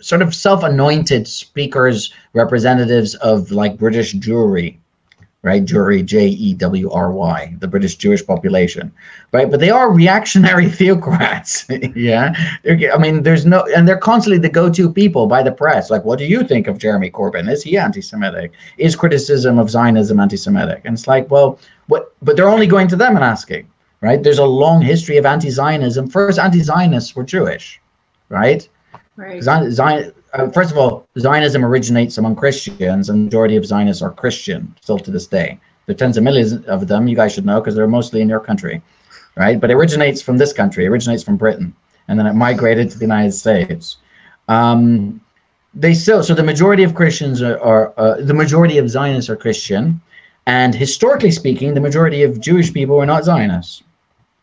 sort of self-anointed speakers, representatives of like British Jewry, right? Jewry, Jewry, the British Jewish population, right? But they are reactionary theocrats. Yeah. And they're constantly the go-to people by the press. Like, what do you think of Jeremy Corbyn? Is he anti-Semitic? Is criticism of Zionism anti-Semitic? And it's like, well, but they're only going to them and asking, right? There's a long history of anti-Zionism. First, anti-Zionists were Jewish, right? Right. First of all, Zionism originates among Christians, and the majority of Zionists are Christian still to this day. There are tens of millions of them, you guys should know, because they're mostly in your country, right? But it originates from this country, it originates from Britain, and then it migrated to the United States. So the majority of Christians the majority of Zionists are Christian, and historically speaking, the majority of Jewish people are not Zionists,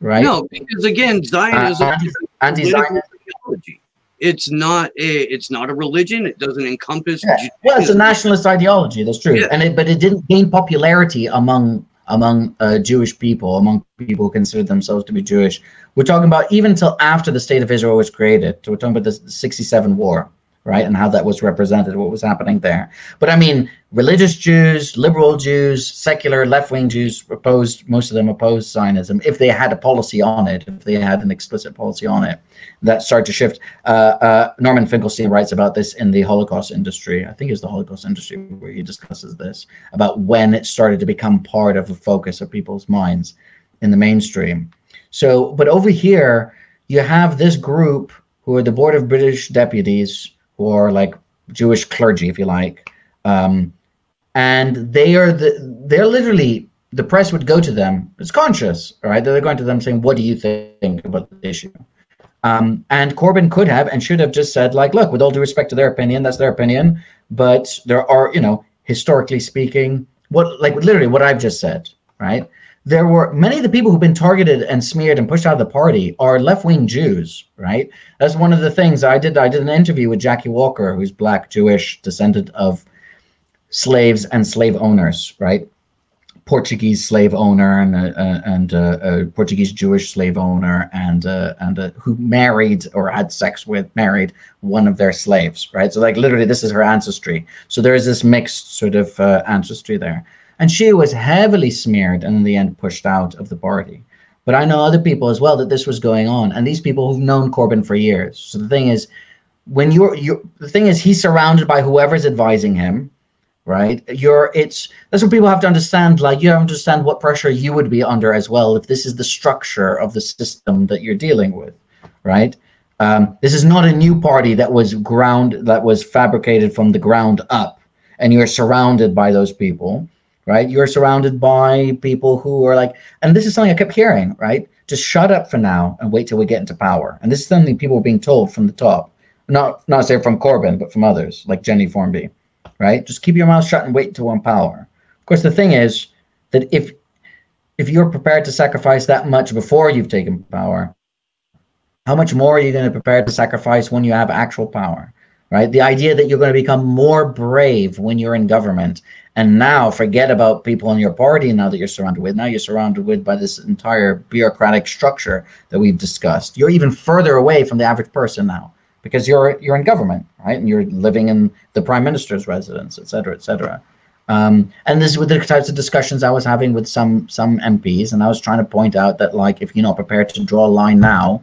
right? No, because again, Zionism is anti-Zionist ideology. It's not a religion. It doesn't encompass. Yeah. Well, it's a nationalist ideology. That's true. Yeah. But it didn't gain popularity among Jewish people, among people who considered themselves to be Jewish. We're talking about even until after the State of Israel was created. So we're talking about the 67 war, right? And how that was represented, what was happening there. But I mean, religious Jews, liberal Jews, secular left-wing Jews most of them opposed Zionism if they had a policy on it, if they had an explicit policy on it. That started to shift. Norman Finkelstein writes about this in the Holocaust Industry. I think it's the Holocaust Industry where he discusses this, about when it started to become part of the focus of people's minds in the mainstream. So, but over here, you have this group who are the Board of British Deputies, who are like Jewish clergy, if you like, and they're literally, the press would go to them. It's conscious, right? They're going to them saying, "What do you think about the issue?" And Corbyn could have and should have just said, like, "Look, with all due respect to their opinion, that's their opinion, but there are, historically speaking, literally what I've just said, right? There were many of the people who've been targeted and smeared and pushed out of the party are left-wing Jews, right? That's one of the things I did. I did an interview with Jackie Walker, who's Black, Jewish, descendant of slaves and slave owners, right? Portuguese slave owner and a Portuguese Jewish slave owner and who married or had sex with, married one of their slaves, right? So like literally this is her ancestry. So there is this mixed sort of ancestry there. And she was heavily smeared and in the end pushed out of the party. But I know other people as well that this was going on, and these people who've known Corbyn for years. So the thing is, when the thing is, he's surrounded by whoever's advising him, right? That's what people have to understand. Like, you understand what pressure you would be under as well if this is the structure of the system that you're dealing with, right? This is not a new party that was fabricated from the ground up, and you're surrounded by those people, right? You're surrounded by people who are like, and this is something I kept hearing, right? Just shut up for now and wait till we get into power. And this is something people are being told from the top, not say from Corbyn, but from others like Jenny Formby. Right? Just keep your mouth shut and wait until we're in power. Of course, the thing is that if you're prepared to sacrifice that much before you've taken power, how much more are you going to prepare to sacrifice when you have actual power, right? The idea that you're going to become more brave when you're in government and now forget about people in your party now that you're surrounded with. Now you're surrounded with by this entire bureaucratic structure that we've discussed. You're even further away from the average person now, because you're in government, right? And you're living in the prime minister's residence, et cetera, et cetera. And this is with the types of discussions I was having with some MPs, and I was trying to point out that, like, if you're not prepared to draw a line now,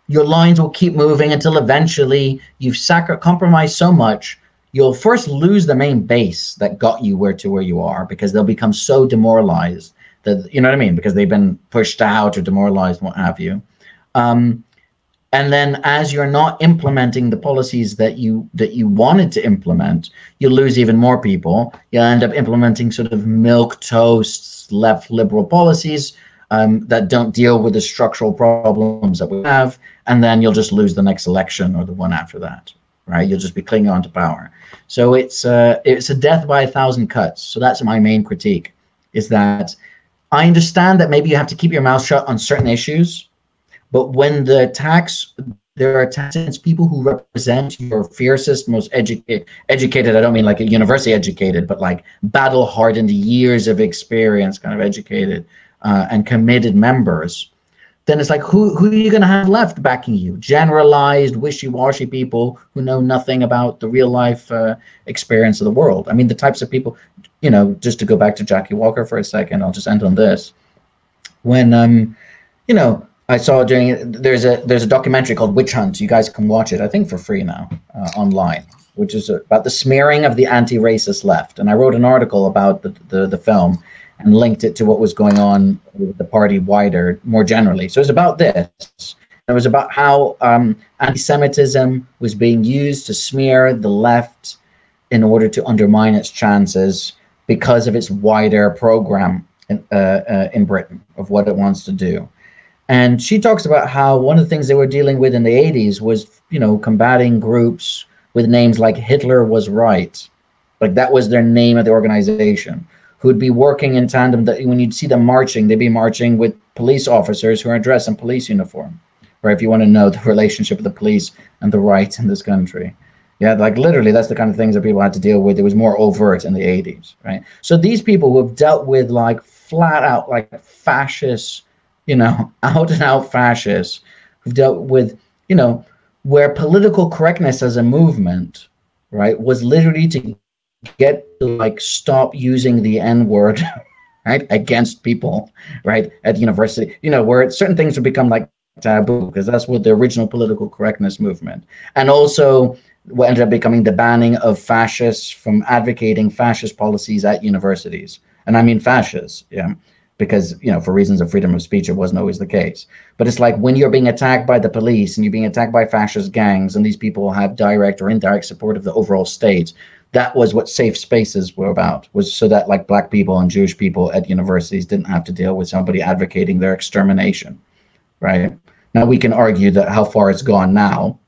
your lines will keep moving until eventually you've compromised so much, you'll first lose the main base that got you where you are, because they'll become so demoralized that, you know what I mean? Because they've been pushed out or demoralized, what have you. And then as you're not implementing the policies that you wanted to implement, you'll lose even more people. You'll end up implementing sort of milquetoast left liberal policies that don't deal with the structural problems that we have. And then you'll just lose the next election or the one after that, right? You'll just be clinging on to power. So it's a death by 1,000 cuts. So that's my main critique, is that I understand that maybe you have to keep your mouth shut on certain issues, but when there are attacks against people who represent your fiercest, most educated, I don't mean like a university educated, but like battle-hardened, years of experience kind of educated and committed members, then it's like, who are you going to have left backing you? Generalized, wishy-washy people who know nothing about the real-life experience of the world. I mean, the types of people, just to go back to Jackie Walker for a second, I'll just end on this. When, I saw there's a documentary called Witch Hunt. You guys can watch it, I think, for free now online, which is about the smearing of the anti-racist left. And I wrote an article about the film and linked it to what was going on with the party more generally. So it was about this. It was about how anti-Semitism was being used to smear the left in order to undermine its chances because of its wider program in Britain of what it wants to do. And she talks about how one of the things they were dealing with in the 80s was, combating groups with names like Hitler Was Right. Like that was their name of the organization, who would be working in tandem. That when you'd see them marching, they'd be marching with police officers who are dressed in police uniform. Or if you want to know the relationship of the police and the right in this country. Yeah, like literally that's the kind of things that people had to deal with. It was more overt in the 80s, right? So these people who have dealt with like flat out like fascists, out and out fascists, who've dealt with, where political correctness as a movement, right, was literally to get to like stop using the N-word, right, against people, right, at university, where certain things would become like taboo, because that's what the original political correctness movement. And also what ended up becoming the banning of fascists from advocating fascist policies at universities. And I mean fascists, yeah. because, you know, for reasons of freedom of speech, it wasn't always the case. But it's like when you're being attacked by the police and you're being attacked by fascist gangs, and these people have direct or indirect support of the overall state. That was what safe spaces were about, was so that like black people and Jewish people at universities didn't have to deal with somebody advocating their extermination, right? Now we can argue that how far it's gone now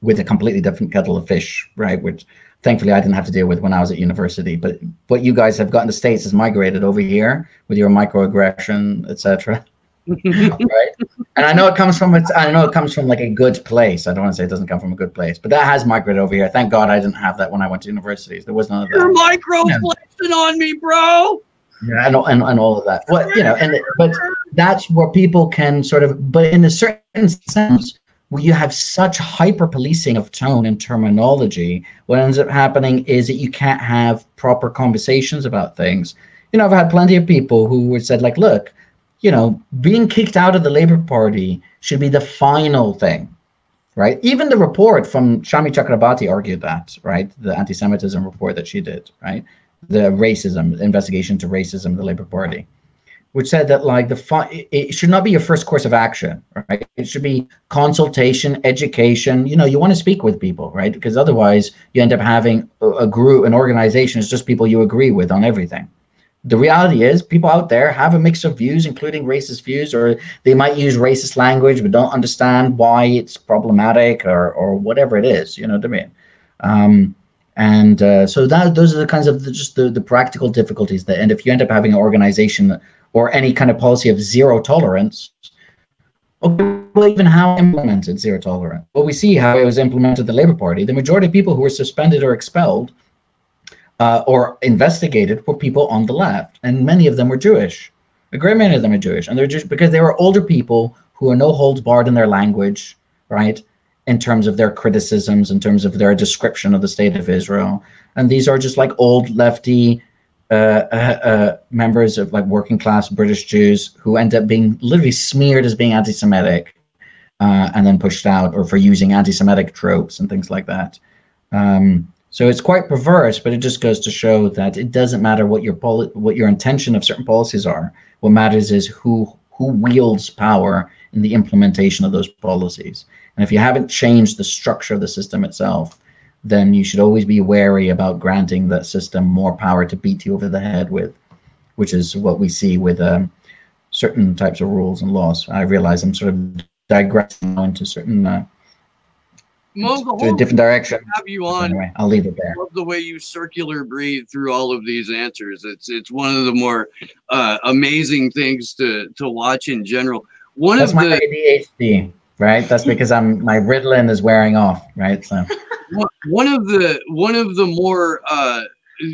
with a completely different kettle of fish, right? Which thankfully I didn't have to deal with when I was at university. But what you guys have got in the States has migrated over here with your microaggression, etc. Right? And I know it comes from like a good place. I don't want to say it doesn't come from a good place, but that has migrated over here. Thank God I didn't have that when I went to universities. There was none of that. You're microflexing on me, bro. Yeah, and all of that. But you know, but that's where people can sort of, but in a certain sense, where you have such hyper policing of tone and terminology, what ends up happening is that you can't have proper conversations about things. You know, I've had plenty of people who said like, look, you know, being kicked out of the Labour Party should be the final thing, right? Even the report from Shami Chakrabarti argued that, right? The anti-Semitism report that she did, right? The racism investigation to racism, the Labour Party, which said that like it should not be your first course of action, right? It should be consultation, education. You know, you want to speak with people, right? Because otherwise you end up having a group, an organization is just people you agree with on everything. The reality is people out there have a mix of views, including racist views, or they might use racist language, but don't understand why it's problematic or whatever it is, you know what I mean? So those are the kinds of the practical difficulties that, and if you end up having an organization or any kind of policy of zero tolerance, okay, well, even how implemented zero tolerance? Well, we see how it was implemented the Labour Party. The majority of people who were suspended or expelled or investigated were people on the left, and many of them were Jewish. A great many of them are Jewish, and they're Jewish because they were older people who are no holds barred in their language, right? In terms of their criticisms, in terms of their description of the state of Israel. And these are just like old lefty members of like working class British Jews who end up being literally smeared as being anti-Semitic and then pushed out, or for using anti-Semitic tropes and things like that. So it's quite perverse, but it just goes to show that it doesn't matter what your intention of certain policies are. What matters is who wields power in the implementation of those policies. And if you haven't changed the structure of the system itself, then you should always be wary about granting that system more power to beat you over the head with, which is what we see with certain types of rules and laws. I realize I'm sort of digressing into certain to a different direction. Have you on? Anyway, I'll leave it there. I love the way you circular breathe through all of these answers. It's one of the more amazing things to watch in general. That's my ADHD. Right, that's because my Ritalin is wearing off. Right, so one of the more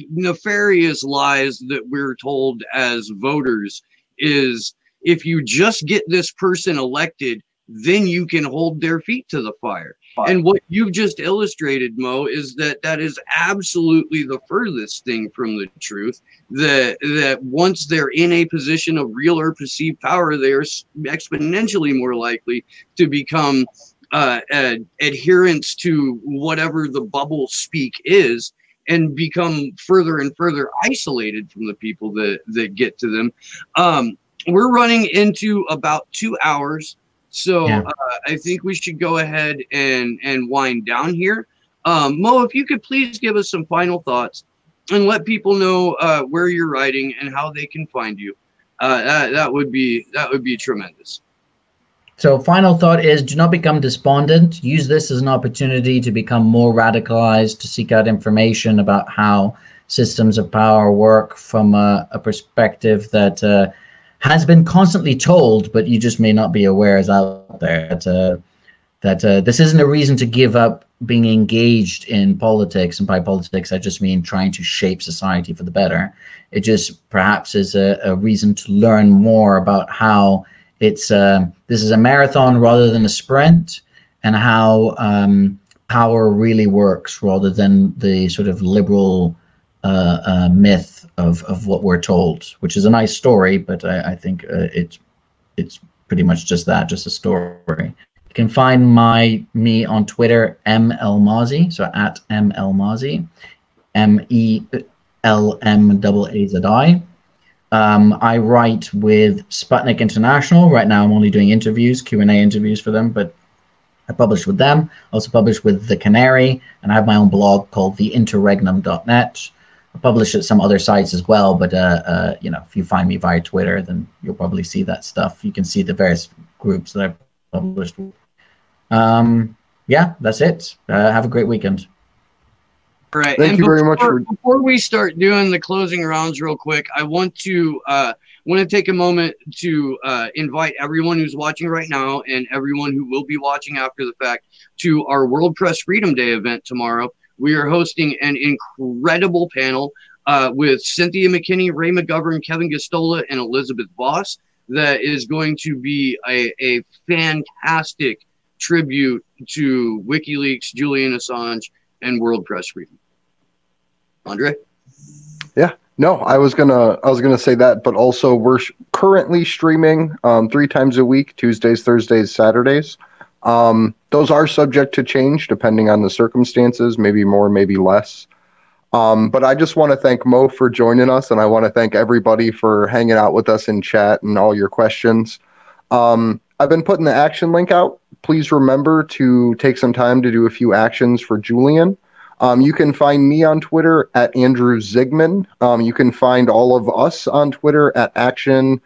nefarious lies that we're told as voters is if you just get this person elected, then you can hold their feet to the fire. And what you've just illustrated, Mo, is that is absolutely the furthest thing from the truth. That once they're in a position of real or perceived power, they are exponentially more likely to become adherents to whatever the bubble speak is, and become further and further isolated from the people that get to them. We're running into about 2 hours. So yeah. I think we should go ahead and wind down here. Mo, if you could please give us some final thoughts and let people know where you're writing and how they can find you. That would be tremendous. So final thought is, do not become despondent. Use this as an opportunity to become more radicalized, to seek out information about how systems of power work from a perspective that has been constantly told, but you just may not be aware is out there. That this isn't a reason to give up being engaged in politics, and by politics I just mean trying to shape society for the better. It just perhaps is a reason to learn more about how this is a marathon rather than a sprint, and how power really works rather than the sort of liberal myth of what we're told, which is a nice story, but I think it's pretty much just that, just a story. You can find me on Twitter, MLMazi, so at MLMazi, MELMAAZI. I write with Sputnik International. Right now I'm only doing interviews, Q&A interviews for them, but I publish with them. I also publish with The Canary, and I have my own blog called theinterregnum.net. I publish at some other sites as well, but you know, if you find me via Twitter, then you'll probably see that stuff. You can see the various groups that I've published. Yeah, that's it. Have a great weekend. All right. Thank you very much before we start doing the closing rounds real quick, I want to take a moment to invite everyone who's watching right now and everyone who will be watching after the fact to our World Press Freedom Day event tomorrow. We are hosting an incredible panel with Cynthia McKinney, Ray McGovern, Kevin Gostola, and Elizabeth Voss. That is going to be a fantastic tribute to WikiLeaks, Julian Assange, and World Press Freedom. Andre? Yeah, no, I was gonna say that, but also we're currently streaming 3 times a week, Tuesdays, Thursdays, Saturdays. Those are subject to change depending on the circumstances, maybe more, maybe less. But I just want to thank Mo for joining us, and I want to thank everybody for hanging out with us in chat and all your questions. I've been putting the action link out. Please remember to take some time to do a few actions for Julian. You can find me on Twitter at Andrew Zigman. You can find all of us on Twitter at action_4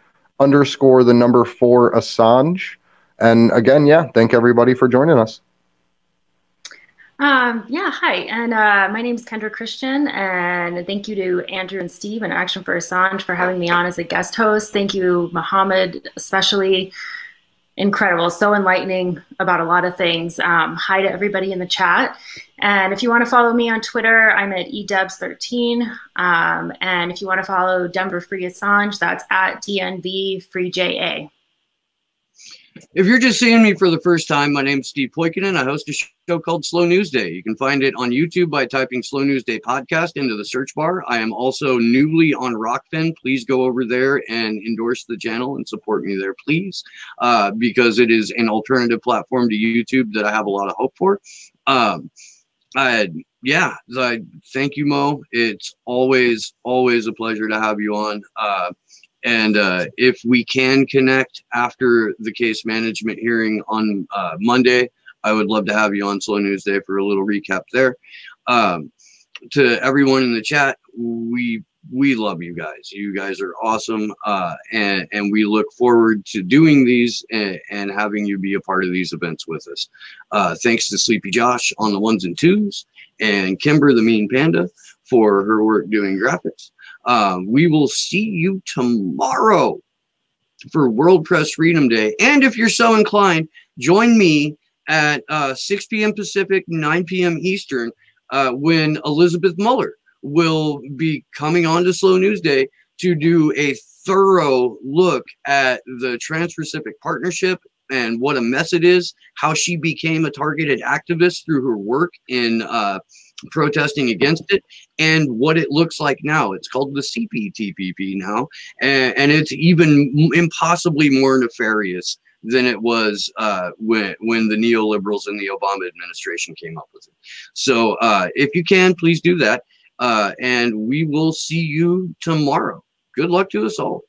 Assange. And again, yeah, thank everybody for joining us. Yeah, hi, and my name is Kendra Christian, and thank you to Andrew and Steve and Action for Assange for having me on as a guest host. Thank you, Mohammed, especially. Incredible, so enlightening about a lot of things. Hi to everybody in the chat. And if you want to follow me on Twitter, I'm at edebs13. And if you want to follow Denver Free Assange, that's at DNVFreeJA. If you're just seeing me for the first time, my name's Steve Poikinen. I host a show called Slow News Day. You can find it on YouTube by typing Slow News Day Podcast into the search bar. I am also newly on Rockfin. Please go over there and endorse the channel and support me there, please, because it is an alternative platform to YouTube that I have a lot of hope for. Yeah, thank you, Mo. It's always a pleasure to have you on. And if we can connect after the case management hearing on Monday, I would love to have you on Slow News Day for a little recap there. To everyone in the chat, we love you guys. You guys are awesome. And we look forward to doing these and having you be a part of these events with us. Thanks to Sleepy Josh on the 1s and 2s and Kimber the Mean Panda for her work doing graphics. We will see you tomorrow for World Press Freedom Day. And if you're so inclined, join me at 6 p.m. Pacific, 9 p.m. Eastern, when Elizabeth Mueller will be coming on to Slow News Day to do a thorough look at the Trans-Pacific Partnership and what a mess it is, how she became a targeted activist through her work in protesting against it, and what it looks like now. It's called the CPTPP now, and it's even impossibly more nefarious than it was when the neoliberals in the Obama administration came up with it. So if you can, please do that, and we will see you tomorrow. Good luck to us all.